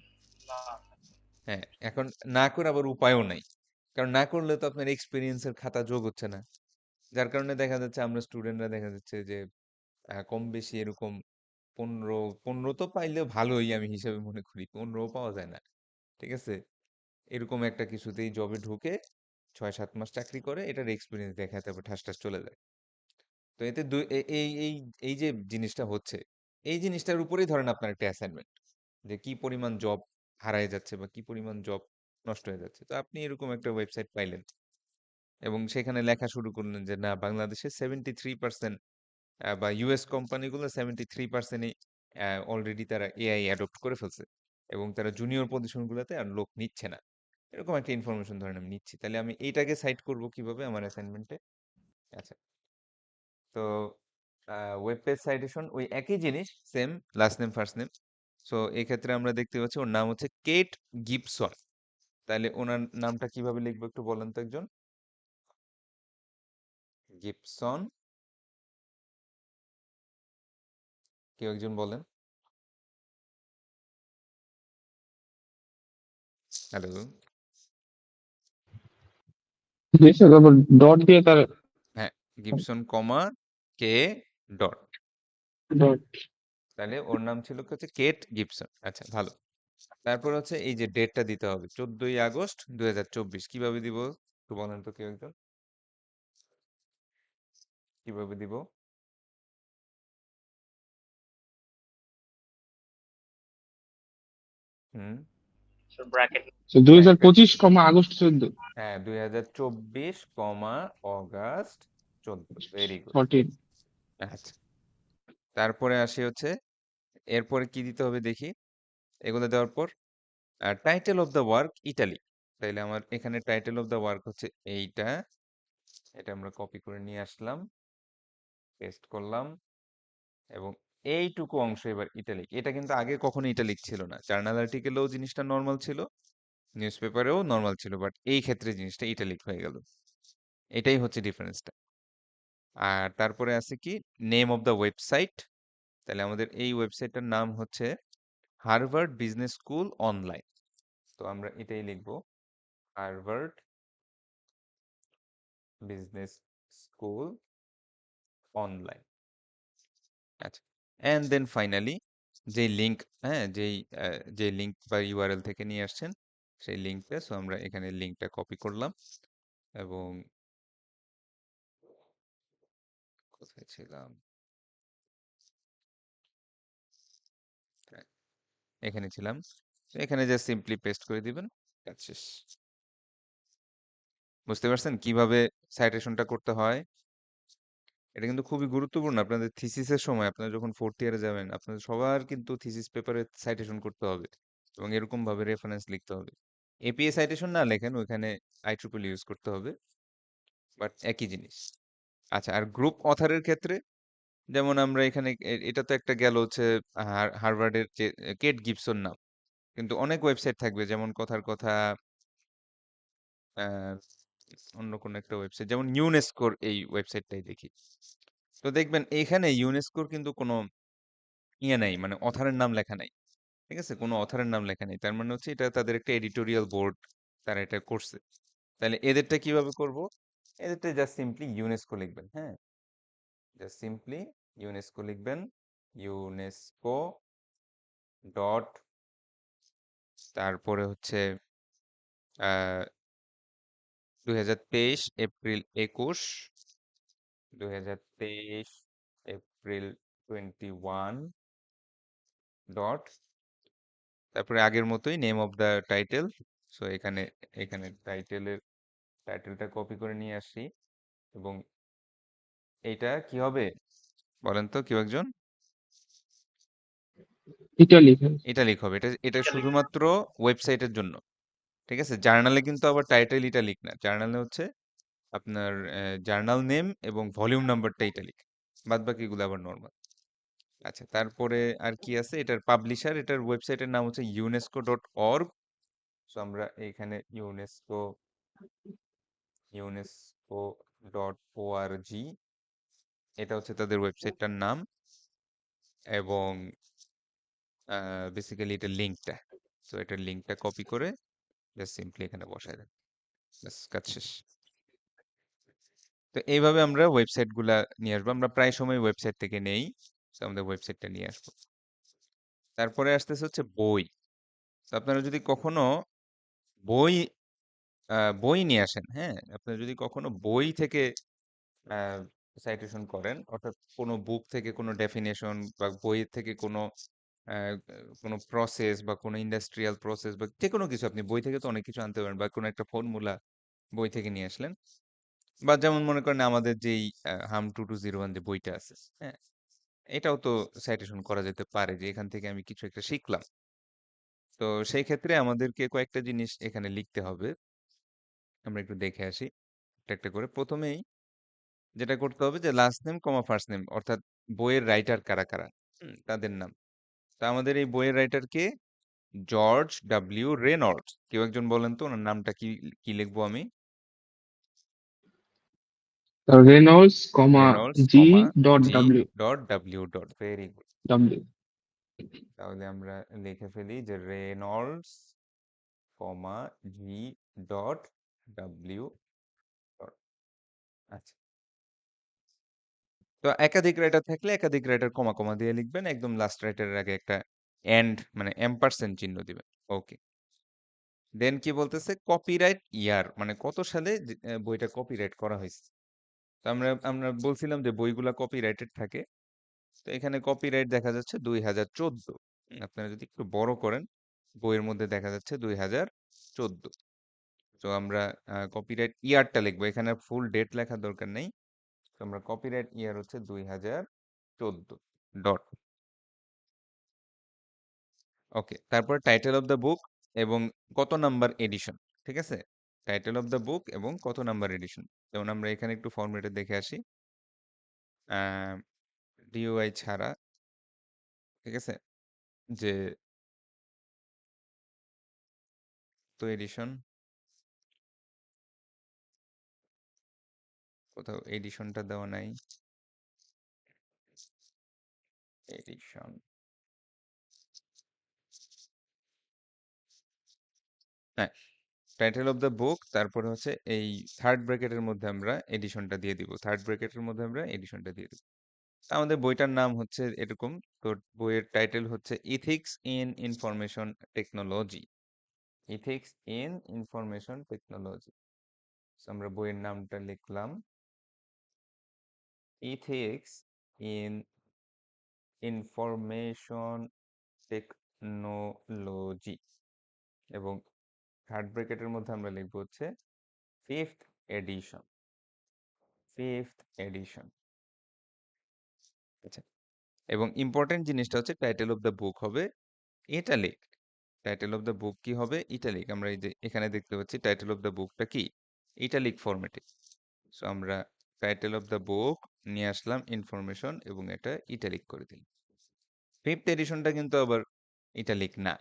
হ্যাঁ, এখন না করে আবার উপায়ও নাই। কারণ না করলে তো আপনার এক্সপেরিয়েন্সের খাতা যোগ হচ্ছে না। যার কারণে দেখা যাচ্ছে আমরা স্টুডেন্টরা দেখা যাচ্ছে যে কম বেশি এরকম ১৫ তো পাইলে ভালোই আমি হিসেবে মনে করি। ১৫ও পাওয়া যায় না। ঠিক আছে? এরকম একটা কিছুতেই জবে ঢুকে ৬-৭ মাস চাকরি করে এটার এক্সপেরিয়েন্স দেখায় তারপর ঠাস ঠাস চলে যায়। তো এতে এই যে জিনিসটা হচ্ছে, এই জিনিসটার উপরেই ধরেন আপনার একটা অ্যাসাইনমেন্ট যে কি পরিমাণ জব হারায় যাচ্ছে বা কি পরিমাণ জব নষ্ট হয়ে যাচ্ছে। তো আপনি এরকম একটা ওয়েবসাইট পাইলেন এবং সেখানে লেখা শুরু করলেন যে না, বাংলাদেশে 73% বা ইউএস কোম্পানিগুলো 73%ই অলরেডি তারা এআই অ্যাডপ্ট করে ফেলছে এবং তারা জুনিয়র পজিশনগুলোতে আর লোক নিচ্ছে না। এরকম একটা ইনফরমেশন ধরেন আমি নিচ্ছি, তাহলে আমি এইটাকে সাইট করব কিভাবে আমার অ্যাসাইনমেন্টে? আচ্ছা, তো ওয়েব পেজ সাইটেশন ওই একই জিনিস, same last name first name. So এই ক্ষেত্রে আমরা দেখতে পাচ্ছি ওর নাম হচ্ছে কেট গিবসন। তাহলে ওনার নামটা কিভাবে লিখবো একটু বলেন তো একজন? গিবসন, কেউ একজন বলেন। হ্যালো। দিয়েছে তারপর ডট দিয়ে তার হ্যাঁ, গিবসন কমা কে ডট। ডট। তাহলে ওর নাম ছিল কি হচ্ছে কেট গিবসন। আচ্ছা, ভালো। তারপর হচ্ছে এই যে ডেটটা দিতে হবে 14ই আগস্ট 2024। কিভাবে দিব একটু বলেন তো কেউ একজন? কিভাবে দিব? হুম। 2025 আগস্ট 14। হ্যাঁ, 2024, অগাস্ট 14। Very good. 14। আচ্ছা, তারপরে আসি হচ্ছে এরপরে কি দিতে হবে দেখি। এগুলো দেওয়ার পর title of the work Italy. তাইলে আমার এখানে টাইটেল অফ দ্য ওয়ার্ক হচ্ছে এইটা। এটা আমরা কপি করে নিয়ে আসলাম, পেস্ট করলাম এবং এইটুকু অংশ এবার ইটালিক। এটা কিন্তু আগে কখনো ইটালিক ছিল না। জার্নাল আর্টিকেলেও জিনিসটা নর্মাল ছিল, নিউজ পেপারেও নর্মাল ছিল, বাট এই ক্ষেত্রে জিনিসটা ইটালিক হয়ে গেল। এটাই হচ্ছে ডিফারেন্সটা। আর তারপরে আছে কি, নেম অফ দ্য ওয়েবসাইট। তাহলে আমাদের এই ওয়েবসাইটটার নাম হচ্ছে হার্ভার্ড বিজনেস স্কুল অনলাইন। তো আমরা এটাই লিখবো, হার্ভার্ড বিজনেস স্কুল অনলাইন। আচ্ছা, এন্ড দেন ফাইনালি যে লিংক, হ্যাঁ, যে লিংক বা ইউআরএল থেকে নিয়ে আসছেন সেই লিংকটা, সো আমরা এখানে লিংকটা কপি করলাম এবং কোথায় ছিলাম, হ্যাঁ, এখানে ছিলাম। তো এখানে জাস্ট সিম্পলি পেস্ট করে দিবেন, কাজ শেষ। বুঝতে পারছেন কিভাবে সাইটেশনটা করতে হয়? এটা কিন্তু খুবই গুরুত্বপূর্ণ আপনাদের থিসিসের সময়। আপনারা যখন ফোর্থ ইয়ারে যাবেন আপনাদের সবার কিন্তু থিসিস পেপারে সাইটেশন করতে হবে এবং এরকম ভাবে রেফারেন্স লিখতে হবে। এপিএ সাইটেশন না লেখেন, ওইখানে আইট্রিপল ইউজ করতে হবে, বাট একই জিনিস। আচ্ছা, আর গ্রুপ অথারের ক্ষেত্রে যেমন আমরা এখানে এটা তো একটা গেল হচ্ছে হার্ভার্ডের যে কেট গিবসন নাম, কিন্তু অনেক ওয়েবসাইট থাকবে যেমন কথার কথা আহ, অন্য কোন একটা ওয়েবসাইট যেমন ইউনেস্কোর এই ওয়েবসাইটটাই দেখি। তো দেখবেন এখানে ইউনেস্কোর কিন্তু কোনো ইয়ে নাই, মানে অথারের নাম লেখা নাই। ঠিক আছে? কোনো অথরের নাম লেখা নেই। তার মানে হচ্ছে এটা তাদের একটা এডিটোরিয়াল বোর্ড, তারা এটা করছে। তাহলে এদেরটা কিভাবে করব? এদেরটা জাস্ট সিম্পলি ইউনেস্কো লিখবেন, হ্যাঁ? জাস্ট সিম্পলি ইউনেস্কো লিখবেন। ইউনেস্কো ডট, তারপরে হচ্ছে 2023 এপ্রিল 21, 2023 এপ্রিল 21 ডট, তারপরে আগের মতোই name of the title. So এখানে এখানে টাইটেলটা কপি করে নিয়ে আসি, এবং এইটা কি হবে বলেন তো কেউ একজন? ইটালি ভাই। ইটালিক হবে। এটা এটা শুধুমাত্র ওয়েবসাইটের জন্য। ঠিক আছে? জার্নালে কিন্তু আবার টাইটেল ইটালিক না। জার্নালে হচ্ছে আপনার জার্নাল নেম এবং ভলিউম নাম্বারটা ইটালিক। বাদ বাকিগুলো আবার নর্মাল। আচ্ছা, তারপরে আর কি আছে? এটার পাবলিশার, এটার ওয়েবসাইটের নাম হচ্ছে unesco.org। সো আমরা এইখানে unesco.org, এটা হচ্ছে তাদের ওয়েবসাইটটার নাম, এবং বেসিক্যালি এটার লিঙ্কটা। সো এটার লিঙ্কটা কপি করে জাস্ট সিম্পলি এখানে বসায় দেন, ব্যাস কাজ শেষ। তো এইভাবে আমরা ওয়েবসাইট গুলা নিয়ে আসবো। আমরা প্রায় সময় ওয়েবসাইট থেকে নেই, তো আমাদের ওয়েবসাইটটা নিয়ে আসবো। তারপরে আসতেছে হচ্ছে বই। তো আপনারা যদি কখনো বই বই নিয়ে আসেন, হ্যাঁ, আপনারা যদি কখনো বই থেকে সাইটেশন করেন, অর্থাৎ কোনো বুক থেকে কোনো ডেফিনেশন বা বই থেকে কোনো প্রসেস বা কোনো ইন্ডাস্ট্রিয়াল প্রসেস বা যে কোনো কিছু, আপনি বই থেকে তো অনেক কিছু আনতে পারেন, বা কোনো একটা ফর্মুলা বই থেকে নিয়ে আসলেন, বা যেমন মনে করেন আমাদের যেই হাম 2201 যে বইটা আছে, হ্যাঁ, এটাও তো সাইটেশন করা যেতে পারে যে এখান থেকে আমি কিছু একটা শিখলাম। তো সেই ক্ষেত্রে আমাদেরকে কয়েকটা জিনিস এখানে লিখতে হবে। আমরা একটু দেখে আসি একটা একটা করে। প্রথমেই যেটা করতে হবে যে last name comma first name, অর্থাৎ বইয়ের রাইটার কারা কারা, তাদের নাম। তা আমাদের এই বইয়ের রাইটার কে? George W Reynolds. কেউ একজন বলেন তো ওনার নামটা কি, কি লিখবো আমি? Reynolds comma Reynolds G comma dot G W dot W dot, very good. W. তাহলে আমরা লিখে ফেলি যে Reynolds comma G dot W dot. আচ্ছা, তো একাধিক রাইটার থাকলে একাধিক রাইটার কমা কমা দিয়ে লিখবেন, একদম লাস্ট রাইটারের আগে একটা এন্ড মানে এম্পারসেন্ট চিহ্ন দিবেন। ওকে। দেন কি বলতেছে? কপিরাইট ইয়ার, মানে কত সালে বইটা কপিরাইট করা হয়েছে। তো আমরা আমরা বলছিলাম যে বইগুলা কপিরাইটেড থাকে। তো এখানে কপিরাইট দেখা যাচ্ছে 2014। আপনারা যদি একটু বড় করেন, বইয়ের মধ্যে দেখা যাচ্ছে 2014। তো আমরা কপিরাইট ইয়ারটা লিখবো, এখানে ফুল ডেট লেখার দরকার নেই। তো আমরা কপিরাইট ইয়ার হচ্ছে 2014 ডট। ওকে, তারপর টাইটেল অফ দ্য বুক এবং কত নাম্বার এডিশন। ঠিক আছে? টাইটেল অফ দ্য বুক এবং কত নাম্বার এডিশন। যেমন আমরা এখানে একটু ফরম্যাটে দেখে আসি, ডিওআই ছাড়া, ঠিক আছে, যে তো এডিশন, কোথাও এডিশনটা দেওয়া নাই। এডিশন, হ্যাঁ, টাইটেল অফ দ্য বুক, তারপরে হচ্ছে এই থার্ড ব্র্যাকেটের মধ্যে আমরা এডিশনটা দিয়ে দিব, থার্ড ব্র্যাকেটের মধ্যে আমরা এডিশনটা দিয়ে দিব। আমাদের বইটার নাম হচ্ছে এরকম। তো বইয়ের টাইটেল হচ্ছে ethics in information technology. Ethics in information technology. আমরা বইয়ের নামটা লিখলাম ইথিক্স ইন ইনফরমেশন টেকনোলজি, এবং থার্ড ব্র্যাকেটের মধ্যে আমরা লিখবো হচ্ছে ফিফথ এডিশন। Fifth addition. আচ্ছা, এবং ইম্পর্টেন্ট জিনিসটা হচ্ছে টাইটেল অফ দ্য বুক হবে italic. Title of the book কি হবে? ইটালিক। আমরা এই যে এখানে দেখতে পাচ্ছি টাইটেল অফ দ্য বুকটা কি ইটালিক ফরম্যাটে। সো আমরা টাইটেল অফ দ্য বুক নিয়ে আসলাম ইনফরমেশন, এবং এটা ইটালিক করে দিলাম। ফিফথ এডিশনটা কিন্তু আবার ইটালিক না।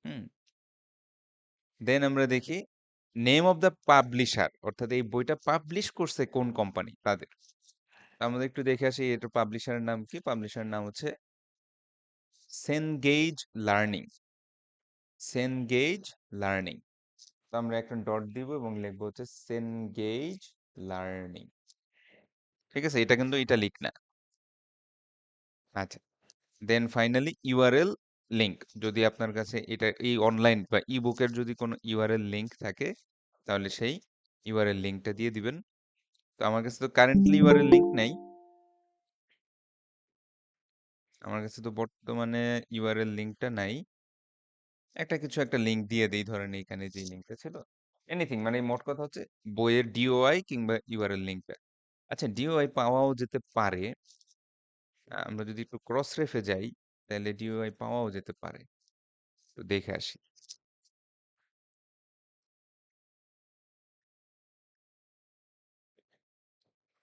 হুম। দেন আমরা দেখি নেম অফ দ্য পাবলিশার, অর্থাৎ এই বইটা পাবলিশ করছে কোন কোম্পানি তাদের। আমাদের একটু দেখে আসি এটা পাবলিশারের নাম কি। পাবলিশারের নাম হচ্ছে সেনগেজ লার্নিং, সেনগেজ লার্নিং। তো আমরা একটা ডট দিব এবং লিখবো হচ্ছে সেনগেজ লার্নিং। ঠিক আছে, এটা কিন্তু ইটালিক না। আচ্ছা, দেন ফাইনালি ইউআরএল লিংক। যদি আপনার কাছে এটা এই অনলাইন বা ই বুকের যদি কোনো ইউআরএল লিংক থাকে, তাহলে সেই ইউআরএল লিংকটা দিয়ে দিবেন। তো আমার কাছে তো কারেন্টলি ইউআরএল লিংক নাই, আমার কাছে তো বর্তমানে ইউআরএল লিংকটা নাই। একটা লিংক দিয়ে দেই, ধরেন এখানে যে লিংকটা ছিল, এনিথিং, মানে মোট কথা হচ্ছে বইয়ের ডিওআই কিংবা ইউআরএল লিংকটা। আচ্ছা, ডিওআই পাওয়াও যেতে পারে। আমরা যদি একটু ক্রস রেফে যাই, তাহলে ডিওআই পাওয়াও যেতে পারে। তো দেখে আসি।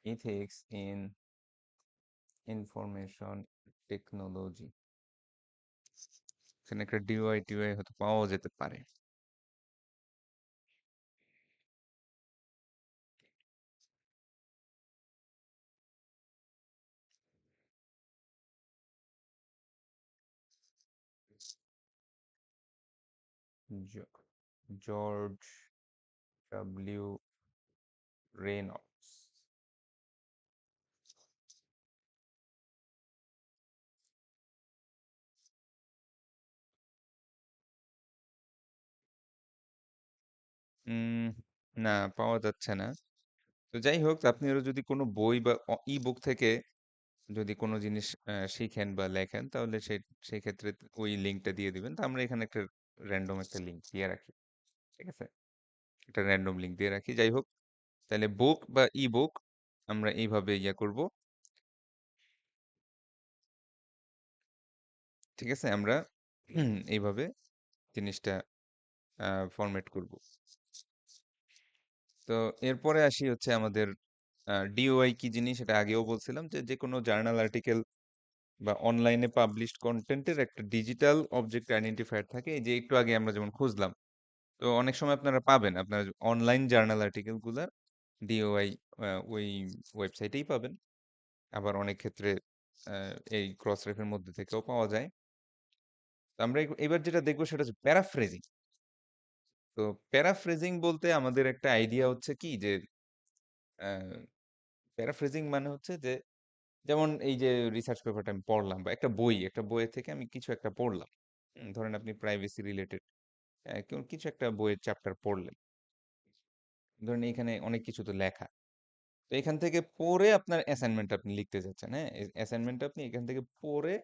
ইথিক্স ইন ইনফরমেশন টেকনোলজি, এখানে একটা ডিওআই টিওআই হয়তো পাওয়াও যেতে পারে। জ- জর্জ ডব্লিউ রেনল্ডস। উম, না, পাওয়া যাচ্ছে না। তো যাই হোক, আপনিও যদি কোনো বই বা ই বুক থেকে যদি কোনো জিনিস শিখেন বা লেখেন, তাহলে সেই ক্ষেত্রে ওই লিঙ্কটা দিয়ে দিবেন। তো আমরা এখানে একটা র্যান্ডম একটা লিঙ্ক দিয়ে রাখি। ঠিক আছে, একটা র্যান্ডম লিঙ্ক দিয়ে রাখি। যাই হোক, তাহলে বুক বা ই বুক আমরা এইভাবে করব। ঠিক আছে, আমরা এইভাবে জিনিসটা ফরম্যাট করব। তো এরপরে আসি হচ্ছে আমাদের ডিওআই কি জিনিস, এটা আগেও বলছিলাম যে যে কোনো জার্নাল আর্টিকেল বা অনলাইনে পাবলিশড কন্টেন্টের একটা ডিজিটাল অবজেক্ট আইডেন্টিফায়ার থাকে। এই যে একটু আগে আমরা যেমন খুঁজলাম, তো অনেক সময় আপনারা পাবেন আপনার অনলাইন জার্নাল আর্টিকেল গুলার ডিওআই ওই ওয়েবসাইটেই পাবেন। আবার অনেক ক্ষেত্রে এই ক্রস রেফের মধ্যে থেকেও পাওয়া যায়। তো আমরা এবার যেটা দেখবো সেটা হচ্ছে প্যারাফ্রেজিং। তো প্যারাফ্রেজিং বলতে আমাদের একটা আইডিয়া হচ্ছে কি যে প্যারাফ্রেজিং মানে হচ্ছে যে, যেমন এই যে রিসার্চ পেপারটা আমি পড়লাম বা একটা বইয়ের থেকে আমি কিছু একটা পড়লাম। ধরেন আপনি প্রাইভেসি রিলেটেড কিছু একটা বইয়ের চ্যাপ্টার পড়লেন। ধরেন এখানে অনেক কিছু তো লেখা। তো এখান থেকে পড়ে আপনার অ্যাসাইনমেন্ট আপনি লিখতে যাচ্ছেন, হ্যাঁ, অ্যাসাইনমেন্ট আপনি এখান থেকে পড়ে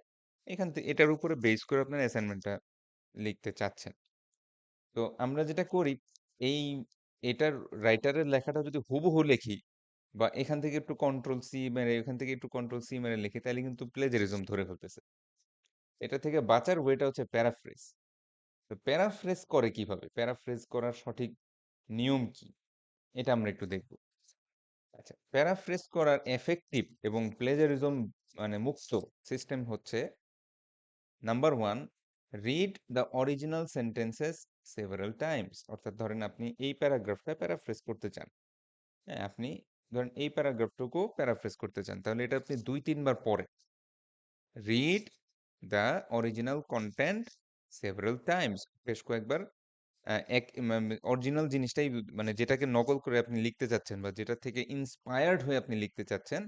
এখান থেকে এটার উপরে বেস করে আপনার অ্যাসাইনমেন্টটা লিখতে চাচ্ছেন। তো আমরা যেটা করি, এই এটার রাইটারের লেখাটা যদি হুবহু লিখি বা এখান থেকে একটু কন্ট্রোল সি মেরে এখান থেকে একটু কন্ট্রোল সি মেরে লিখি, তাহলে কিন্তু প্লেজারিজম ধরে ফেলতেছে। এটা থেকে বাঁচার ওয়েটা হচ্ছে প্যারাফ্রেজ। তো প্যারাফ্রেজ করে কিভাবে, প্যারাফ্রেজ করার সঠিক নিয়ম কি, এটা আমরা একটু দেখব। আচ্ছা, প্যারাফ্রেজ করার এফেক্টিভ এবং প্লেজারিজম মানে মুক্ত সিস্টেম হচ্ছে, number one, read the original sentences several Times. অর্থাৎ ধরেন আপনি এই প্যারাগ্রাফটা প্যারাফ্রেজ করতে চান, হ্যাঁ, আপনি ধরেন এই প্যারাগ্রাফটুকু প্যারাফ্রেজ করতে চান, তাহলে এটা আপনি 2-3 বার পড়েন। Read the original content several Times, বেশ কয়েকবার এক অরিজিনাল জিনিসটাই, মানে যেটাকে নকল করে আপনি লিখতে চাচ্ছেন বা যেটা থেকে ইন্সপায়ার্ড হয়ে আপনি লিখতে চাচ্ছেন,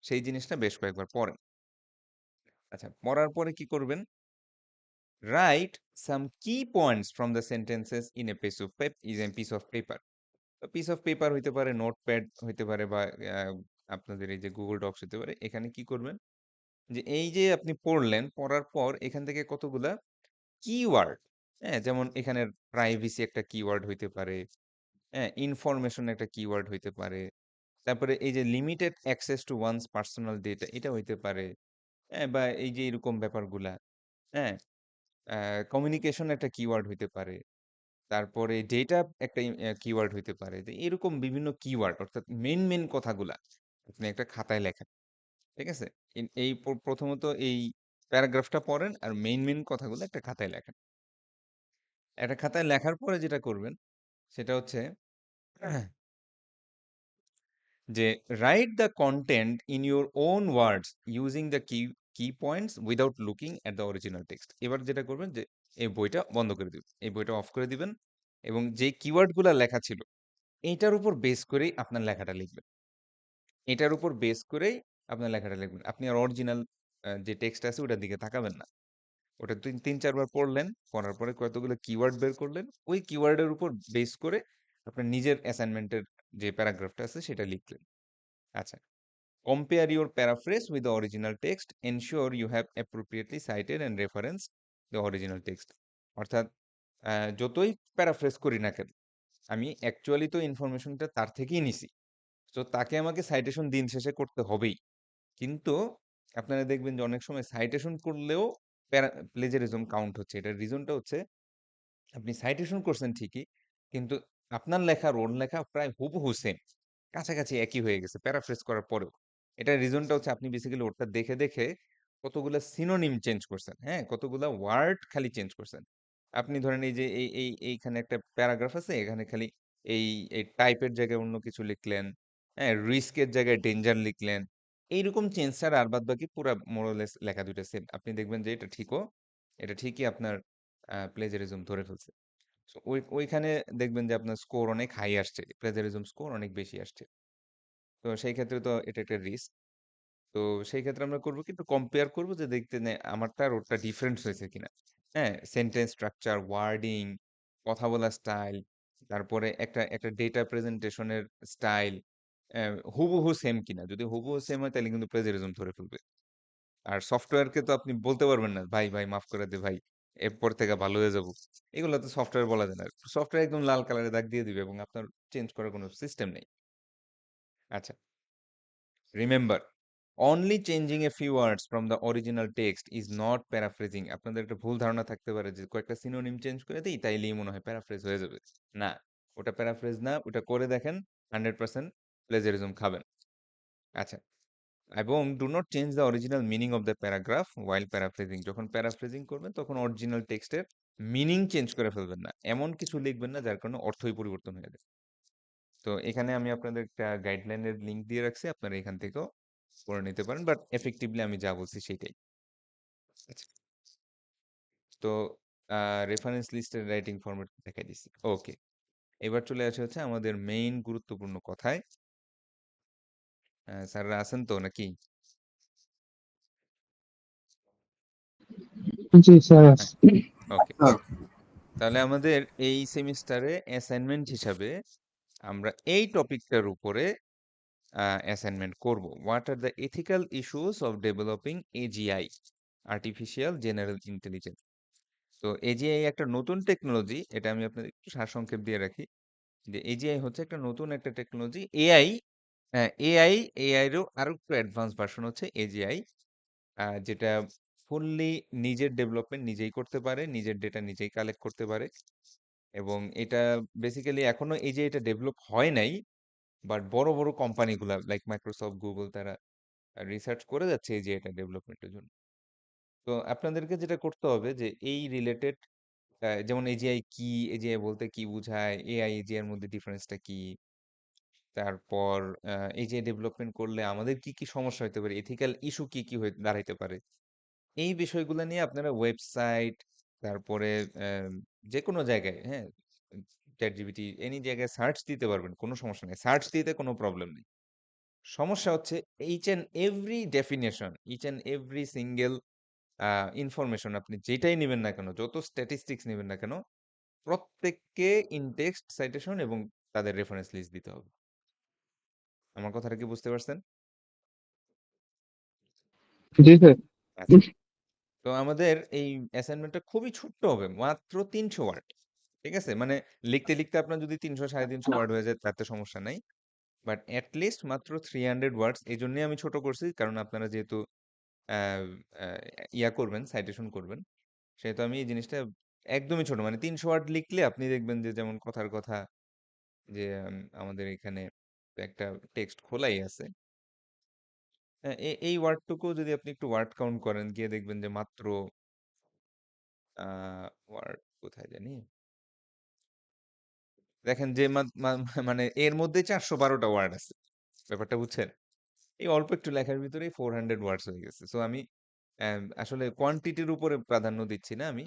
সেই জিনিসটা বেশ কয়েকবার পড়েন। আচ্ছা, পড়ার পরে কি করবেন? রাইট সাম কি points from the sentences in a piece of paper. Piece of paper হইতে পারে, নোটপ্যাড হইতে পারে, বা আপনাদের এই যে গুগল ডক্স হতে পারে। এখানে কি করবেন, যে এই যে আপনি পড়লেন, পড়ার পর এখান থেকে কতগুলা কিওয়ার্ড, হ্যাঁ, যেমন এখানের প্রাইভেসি একটা কিওয়ার্ড হইতে পারে, হ্যাঁ, ইনফরমেশন একটা কিওয়ার্ড হইতে পারে, তারপরে এই যে limited access to one's personal data, এটা হইতে পারে, হ্যাঁ, বা এই যে এরকম ব্যাপারগুলা, হ্যাঁ, কমিউনিকেশন একটা কিওয়ার্ড হইতে পারে, তারপরে ডেটা একটা কিওয়ার্ড হইতে পারে। যে এরকম বিভিন্ন কিওয়ার্ড, অর্থাৎ মেন কথাগুলা আপনি একটা খাতায় লেখেন। ঠিক আছে, এই প্রথমত এই প্যারাগ্রাফটা পড়েন আর মেন কথাগুলো একটা খাতায় লেখেন। একটা খাতায় লেখার পরে যেটা করবেন সেটা হচ্ছে যে write the content in your own words using the key points without looking at the original text. এবার যেটা করবেন যে এই বইটা বন্ধ করে দিবেন, এই বইটা অফ করে দিবেন এবং যে কিওয়ার্ডগুলা লেখা ছিল এইটার উপর বেস করেই আপনার লেখাটা লিখবেন। এটার উপর বেস করেই আপনার লেখাটা লিখবেন। আপনি আর অরিজিনাল যে টেক্সট আছে ওটার দিকে তাকাবেন না। ওটা ৩-৪ বার পড়লেন, পড়ার পরে কতগুলো কিওয়ার্ড বের করলেন। ওই কিওয়ার্ডের উপর বেস করে আপনার নিজের অ্যাসাইনমেন্টের যে প্যারাগ্রাফটা আছে সেটা লিখলেন। আচ্ছা। Compare your paraphrase with the original text. Ensure you have appropriately cited and referenced the original text. অর্থাৎ যতই প্যারাফ্রেজ করি না কেন, আমি অ্যাকচুয়ালি তো ইনফরমেশনটা তার থেকেই নিছি। তো তাকে আমাকে সাইটেশন দিন শেষে করতে হবেই। কিন্তু আপনারা দেখবেন যে অনেক সময় সাইটেশন করলেও প্লেজারিজম কাউন্ট হচ্ছে। এটার রিজনটা হচ্ছে আপনি সাইটেশন করছেন ঠিকই, কিন্তু আপনার লেখা ওর লেখা প্রায় হুবহু সেম। কাছাকাছি একই হয়ে গেছে প্যারাফ্রেজ করার পরেও। এটার রিজনটা হচ্ছে আপনি বেসিক্যালি ওরটা দেখে, দেখে কতগুলা সিনোনিম চেঞ্জ করছেন, হ্যাঁ? কতগুলা ওয়ার্ড খালি চেঞ্জ করছেন। আপনি ধরেন এই যে এইখানে একটা প্যারাগ্রাফ আছে, এখানে খালি এই, এই টাইপের জায়গায় অন্য কিছু লিখলেন, হ্যাঁ? রিস্ক এর জায়গায় ডেঞ্জার লিখলেন। এইরকম চেঞ্জ ছাড়া আর বাদবাকি পুরা মোরালেস লেখা ২ টা সেম। আপনি দেখবেন যে এটা ঠিকই আপনার প্লেজারিজম ধরে ফেলছে। সো ওইখানে দেখবেন যে আপনার স্কোর অনেক হাই আসছে। প্লেজারিজম স্কোর অনেক বেশি আসছে। তো সেই ক্ষেত্রে তো এটা একটা রিস্ক। তো সেই ক্ষেত্রে আমরা করব কি একটু কম্পেয়ার করব যে দেখতে আমারটা আর ওরটা ডিফারেন্স হয়েছে কিনা। হ্যাঁ? সেন্টেন্স স্ট্রাকচার, ওয়ার্ডিং, কথা বলার স্টাইল, তারপরে একটা ডেটা প্রেজেন্টেশন এর স্টাইল অ্যা হুবহু সেম কিনা। যদি হুবহু সেম হয় তাহলে কিন্তু প্লেজারিজম ধরে ফেলবে। আর সফটওয়্যারকে তো আপনি বলতে পারবেন না, "ভাই, ভাই মাফ করে দে ভাই। এরপর থেকে ভালো হয়ে যাবো।" এগুলো তো সফটওয়্যার বলা যায় না। সফটওয়্যার একদম লাল কালারের দাগ দিয়ে দিবে এবং আপনার চেঞ্জ করার কোনো সিস্টেম নেই। আচ্ছা, remember only changing a few words from the original text is not paraphrasing. আপনাদের একটা ভুল ধারণা থাকতে পারে যে কয়েকটা সিনোনিম চেঞ্জ করে দেই তাইলেই মনে হয় প্যারাফ্রেজ হয়ে যাবে। না, ওটা প্যারাফ্রেজ না, ওটা করে দেখেন 100% প্লেজারিজম খাবেন। আচ্ছা। এবং do not change the original meaning of the paragraph while paraphrasing. যখন প্যারাফ্রেজিং করবেন তখন অরিজিনাল টেক্সটের মিনিং চেঞ্জ করে ফেলবেন না। এমন কিছু লিখবেন না যার কারণে অর্থই পরিবর্তন হয়ে যায়। তো এখানে আমি আপনাদের একটা গাইডলাইনের লিংক দিয়ে রাখছি। আপনারা এখান থেকেও করে নিতে পারেন। বাট এফেক্টিভলি আমি যা বলছি সেটাই। আচ্ছা। তো রেফারেন্স লিস্টের রাইটিং ফরম্যাট দেখাই দিচ্ছি। ওকে। এবার চলে আসা হচ্ছে আমাদের মেইন গুরুত্বপূর্ণ কথায়। স্যাররা আছেন তো নাকি? জি স্যার। হ্যাঁ, ওকে। তাহলে আমাদের এই সেমিস্টারে অ্যাসাইনমেন্ট হিসাবে আমরা এই টপিকটার উপরে অ্যাসাইনমেন্ট করব। What are the ethical issues of developing AGI, artificial general intelligence. তো এজিআই একটা নতুন টেকনোলজি, এটা আমি আপনাদের একটু সারসংক্ষেপ দিয়ে রাখি যে এজিআই হচ্ছে একটা নতুন একটা টেকনোলজি। এআই, হ্যাঁ, এআই এরও আরো একটু অ্যাডভান্স ভার্সন হচ্ছে এজিআই, যেটা ফুললি নিজের ডেভেলপমেন্ট নিজেই করতে পারে, নিজের ডেটা নিজেই কালেক্ট করতে পারে এবং এটা বেসিক্যালি এখনো এই যে এটা ডেভেলপ হয় নাই, বাট বড় বড় কোম্পানিগুলা লাইক মাইক্রোসফট, গুগল তারা রিসার্চ করে যাচ্ছে এই যে এটা ডেভেলপমেন্টের জন্য। তো আপনাদেরকে যেটা করতে হবে যে এই রিলেটেড, যেমন এজিআই কি, এজিআই বলতে কি বোঝায়, এআই এজিআই এর মধ্যে ডিফারেন্সটা কি, তারপর এজিআই ডেভেলপমেন্ট করলে আমাদের কি কি সমস্যা হতে পারে, এথিক্যাল ইস্যু কি কি হয়ে দাঁড়াইতে পারে, এই বিষয়গুলো নিয়ে আপনারা ওয়েবসাইট, তারপরে যে কোনো জায়গায়, হ্যাঁ, চ্যাট জিপিটি এনি জায়গায় সার্চ দিতে পারবেন, কোনো সমস্যা নেই, সার্চ দিতে কোনো প্রবলেম নেই। সমস্যা হচ্ছে each and every definition, each and every single information আপনি যেটাই নেবেন না কেন, যত স্ট্যাটিস্টিক্স নেবেন না কেন, প্রত্যেককে ইনটেক্সট সাইটেশন এবং তাদের রেফারেন্স লিস্ট দিতে হবে। আমার কথাটা কি বুঝতে পারছেন? জি স্যার। আচ্ছা। তো আমাদের এই অ্যাসাইনমেন্টটা খুবই ছোট্ট হবে, মাত্র ৩০০ ওয়ার্ড। ঠিক আছে? মানে লিখতে, লিখতে আপনার যদি ৩০০ ৩৫০ ওয়ার্ড হয়ে যায় তাতে সমস্যা নাই। বাট এট লিস্ট মাত্র 300 ওয়ার্ডস। এজন্যই আমি ছোট করছি। কারণ আপনারা যেহেতু আ আ ইয়া করবেন, সাইটেশন করবেন। সেহেতু আমি এই জিনিসটা একদমই ছোট, মানে ৩০০ ওয়ার্ড লিখলে আপনি দেখবেন যে যেমন কথার কথা যে আমাদের এখানে একটা টেক্সট খোলাই আছে। এই ওয়ার্ডটুকু যদি আপনি একটু ওয়ার্ড কাউন্ট করেন, গিয়ে দেখবেন যে মাত্র আ ওয়ার্ড কোথায় জানি? দেখেন যে মানে এর মধ্যে ৪১২ টা ওয়ার্ড আছে। ব্যাপারটা বুঝছেন? এই অল্প একটু লেখার ভিতরেই 400 ওয়ার্ডস হয়ে গেছে। সো আমি আসলে কোয়ান্টিটির উপরে প্রাধান্য দিচ্ছি না আমি।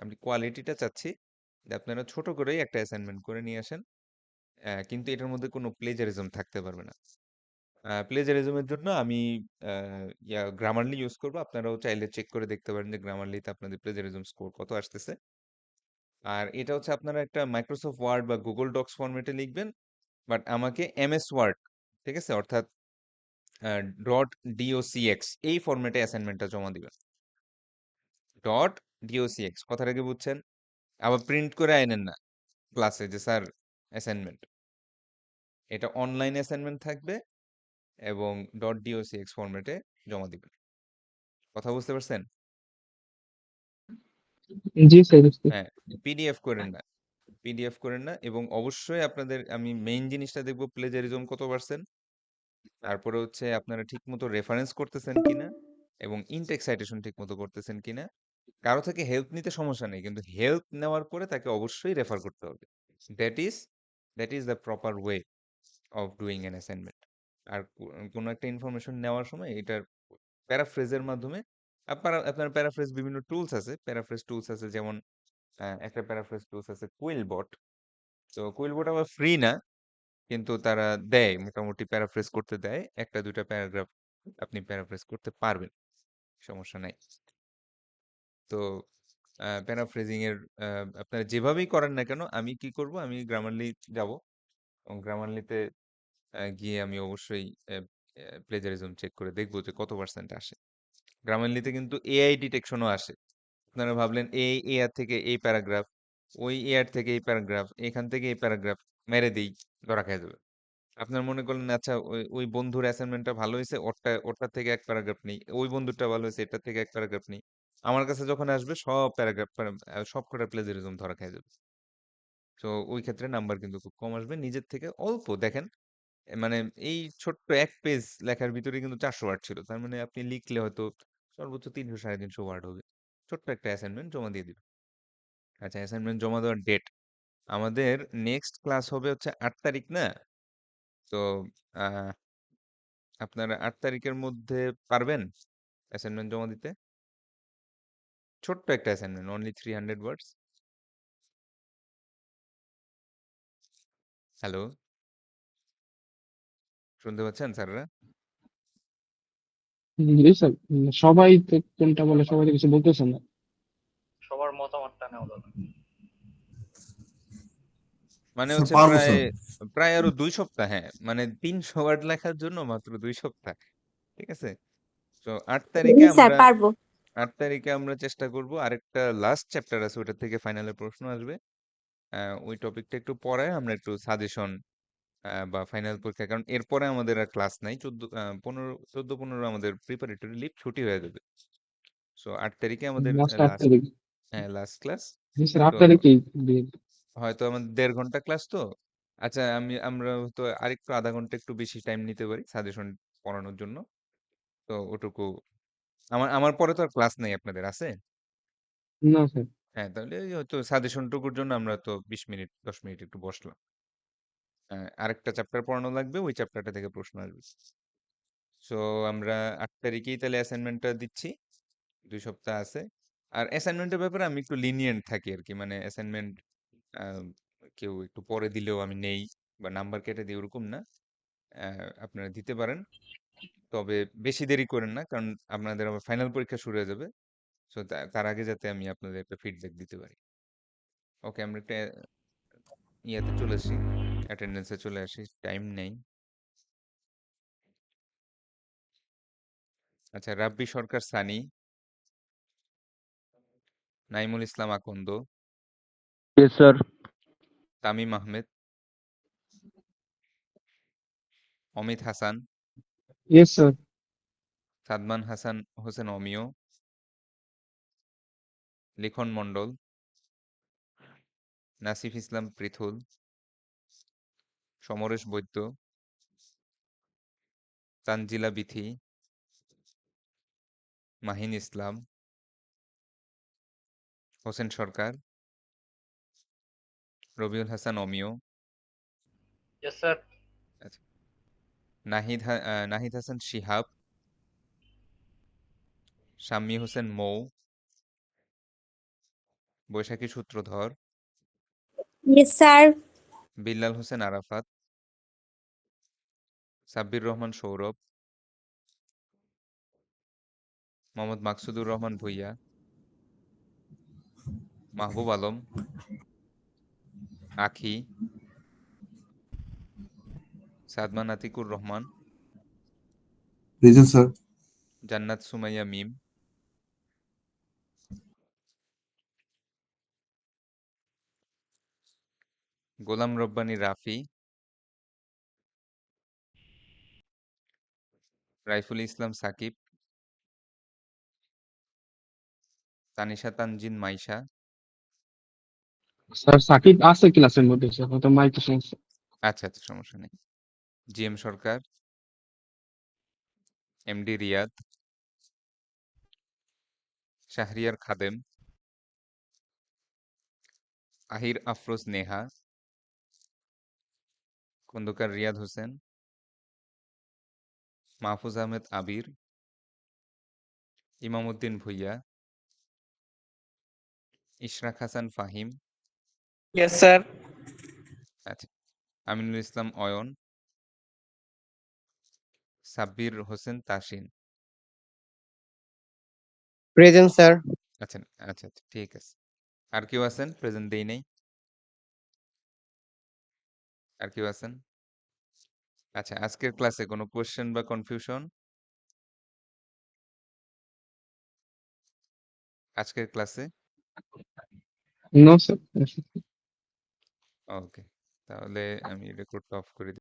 আমি কোয়ালিটিটা চাচ্ছি যে আপনারা ছোট করেই একটা অ্যাসাইনমেন্ট করে নিয়ে আসেন। কিন্তু এটার মধ্যে কোনো প্লেজারিজম থাকতে পারবে না। প্লেজারিজমের জন্য আমি গ্রামারলি ইউজ করব। আপনারাও চাইলে চেক করে দেখতে পারেন যে গ্রামারলিতে আপনাদের প্লেজারিজম স্কোর কত আসতেছে। আর এটা হচ্ছে আপনারা একটা মাইক্রোসফট ওয়ার্ড বা গুগল ডক্স ফরম্যাটে লিখবেন। বাট আমাকে এমএস ওয়ার্ড, ঠিক আছে? অর্থাৎ .docx এই ফরম্যাটে অ্যাসাইনমেন্টটা জমা দিবেন। .docx কথাটা কি বুঝছেন? আবার প্রিন্ট করে আইনেন না ক্লাসে যে স্যার অ্যাসাইনমেন্ট। এটা অনলাইন অ্যাসাইনমেন্ট থাকবে এবং .docx ফরম্যাটে জমা দিবেন। কথা বুঝতে পারছেন? জি স্যার বুঝতে। হ্যাঁ, পিডিএফ করেন না। পিডিএফ করেন না এবং অবশ্যই আপনাদের আমি মেইন জিনিসটা দেখব প্লেজারিজম কত পারসেন্ট। তারপরে হচ্ছে আপনারা ঠিকমতো রেফারেন্স করতেছেন কিনা এবং ইনটেক সাইটেশন ঠিকমতো করতেছেন কিনা। কারো থেকে হেল্প নিতে সমস্যা নেই, কিন্তু হেল্প নেওয়ার পরে তাকে অবশ্যই রেফার করতে হবে। That is that is the proper way of doing an assignment. আর কোনো একটা ইনফরমেশন নেওয়ার সময় এটার প্যারাফ্রেজের মাধ্যমে আপনার প্যারাফ্রেজ বিভিন্ন টুলস আছে। প্যারাফ্রেজ টুলস আছে যেমন একটা প্যারাফ্রেজ টুলস আছে কুইলবট। তো কুইলবট আবার ফ্রি না, কিন্তু তারা দেয়, মোটামুটি প্যারাফ্রেজ করতে দেয়। একটা দুইটা প্যারাগ্রাফ আপনি প্যারাফ্রেজ করতে পারবেন, সমস্যা নাই। তো প্যারাফ্রেজিং এর আপনারা যেভাবেই করেন না কেন, আমি কি করব, আমি গ্রামারলি যাব এবং গ্রামারলিতে গিয়ে আমি অবশ্যই প্লেজারিজম চেক করে দেখবো যে কত পার্সেন্ট আসে। গ্রামারলিতে কিন্তু এআই ডিটেকশনও আসে। আপনারা ভাবলেন এই এআর থেকে এই প্যারাগ্রাফ, ওই এআর থেকে এই প্যারাগ্রাফ, এখান থেকে এই প্যারাগ্রাফ মেরে দেই, ধরা খেয়ে যাবে। আপনার মনে করলেন আচ্ছা ওই ওই বন্ধুর অ্যাসাইনমেন্টটা ভালো হয়েছে, ওরটা থেকে এক প্যারাগ্রাফ নেই, ওই বন্ধুরটা ভালো হয়েছে, এটা থেকে এক প্যারাগ্রাফ নেই। আমার কাছে যখন আসবে সব প্যারাগ্রাফ, সব কটা প্লেজারিজম ধরা খেয়ে যাবে। তো ওই ক্ষেত্রে নাম্বার কিন্তু খুব কম আসবে। নিজের থেকে অল্প দেখেন, মানে এই ছোট্ট এক পেজ লেখার ভিতরে কিন্তু 400 ওয়ার্ড ছিল। তার মানে আপনি লিখলে হয়তো সর্বোচ্চ 300 350 ওয়ার্ড হবে। ছোট্ট একটা অ্যাসাইনমেন্ট জমা দিয়ে দিবেন। আচ্ছা, অ্যাসাইনমেন্ট জমা দেওয়ার ডেট, আমাদের নেক্সট ক্লাস হবে হচ্ছে 8 তারিখ না? তো আহ আপনারা 8 তারিখের মধ্যে পারবেন অ্যাসাইনমেন্ট জমা দিতে? ছোট্ট একটা অ্যাসাইনমেন্ট, অনলি 300 ওয়ার্ডস। হ্যালো, শুনতে পাচ্ছেন স্যাররা? জি স্যার। সবাই তো কোনটা বলে, সবাই তো কিছু বলতেছে না। সবার মতামতটা নেওয়া দরকার। মানে স্যার হচ্ছে পারবো প্রায় স্যার। প্রায় আরো 2 সপ্তাহ, হ্যাঁ মানে 300 ওয়ার্ড লেখার জন্য মাত্র 2 সপ্তাহ, ঠিক আছে? তো আট জি তারিখে স্যার আমরা পারবো। 8 তারিখে আমরা চেষ্টা করব, আরেকটা লাস্ট চ্যাপ্টার আছে ওটা থেকে ফাইনালের প্রশ্ন আসবে। ওই টপিকটা একটু পরে আমরা একটু সাজেশন বা ফাইনাল পরীক্ষা, কারণ এরপরে আমাদের আর ক্লাস নাই। 14 15 আমাদের প্রিপারেটরি লিভ ছুটি হয়ে যাবে। সো 8 তারিখে আমাদের লাস্ট 8 লাস্ট, তারিখ। হ্যাঁ লাস্ট ক্লাস। জি স্যার 8 তো তারিখেই দিয়ে। হয়তো আমাদের 1.5 ঘন্টা ক্লাস তো। আচ্ছা, আমরা তো আরেকটু আধা ঘন্টা একটু বেশি টাইম নিতে পারি সাজেশন পড়ানোর জন্য। তো ওটুকু, আমার আমার পরে তো আর ক্লাস নেই, আপনাদের আছে? না স্যার। হ্যাঁ, তাহলে এই হয়তো সাজেশন টুকুর জন্য আমরা তো 20 মিনিট 10 মিনিট একটু বসলাম। আরেকটা চ্যাপ্টার পড়ানো লাগবে, ওই চ্যাপ্টারটা থেকে প্রশ্ন আসবে। সো আমরা 8 তারিখেই তাহলে অ্যাসাইনমেন্টটা দিচ্ছি। 2 সপ্তাহ আছে। আর অ্যাসাইনমেন্টের ব্যাপারে আমি একটু লিনিয়েন্ট থাকি আর কি, মানে অ্যাসাইনমেন্ট কেউ একটু পরে দিলেও আমি নেই বা নাম্বার কেটে দিই, ওরকম না। আপনারা দিতে পারেন, তবে বেশি দেরি করেন না, কারণ আপনাদের আবার ফাইনাল পরীক্ষা শুরু হয়ে যাবে। সো তার আগে যাতে আমি আপনাদের একটা ফিডব্যাক দিতে পারি। ওকে, আমরা একটা ইয়াতে চলে আসি, অ্যাটেন্ডেন্সে চলে আসি, টাইম নেই। আচ্ছা, Rabbi Sarkar Sunny, Naimul Islam Akand, Yes, sir. Tamim Ahmed, Amit Hasan, yes sir. Sadman Hasan Hossain Amiyo, Likhon Mondal, Nasif Islam Prithul, Samaresh Baidya, Tanzila Bithi, Mahin Islam, Hossain Sarkar, Rabiul Hasan Amiyo, yes sir. আচ্ছা, নাহিদ হাসান শিহাব, শাম্মী হোসেন মৌ, বৈশাখী সূত্রধর, Yes, sir. বিল্লাল হোসেন আরাফাত, সাব্বির রহমান সৌরভ, মোহাম্মদ মাকসুদুর রহমান ভুইয়া, মাহবুব আলম, আখি, সাদমান আতিকুর রহমান, Present, sir. জান্নাত সুমাইয়া মিম, গোলাম রব্বানী রাফি, রাইফুল ইসলাম সাকিব, তানিশা তানজিন মাইশা, স্যার সাকিব আছে ক্লাসের মধ্যে, স্যার হয়তো মাইকের সমস্যা। আচ্ছা আচ্ছা সমস্যা নেই, জি এম সরকার, এমডি রিয়াদ, শাহরিয়ার খাদেম, আহির আফরোজ নেহা, খন্দকার রিয়াদ হোসেন, মাহফুজ আহমেদ আবির, ইমামউদ্দিন ভুইয়া, ইশরাক হাসান ফাহিম, Yes, sir. আচ্ছা আমিনুল ইসলাম অয়ন, সাব্বির হোসেন তাসিন। Present, sir. আচ্ছা আচ্ছা আচ্ছা ঠিক আছে। আর কেউ আছেন প্রেজেন্ট দেই নেই? আর কেউ আছেন? আচ্ছা আজকের ক্লাসে কোনো কোয়েশ্চেন বা কনফিউশন? আজকের ক্লাসে? No sir. ওকে, তাহলে আমি রেকর্ডটা অফ করে দিই।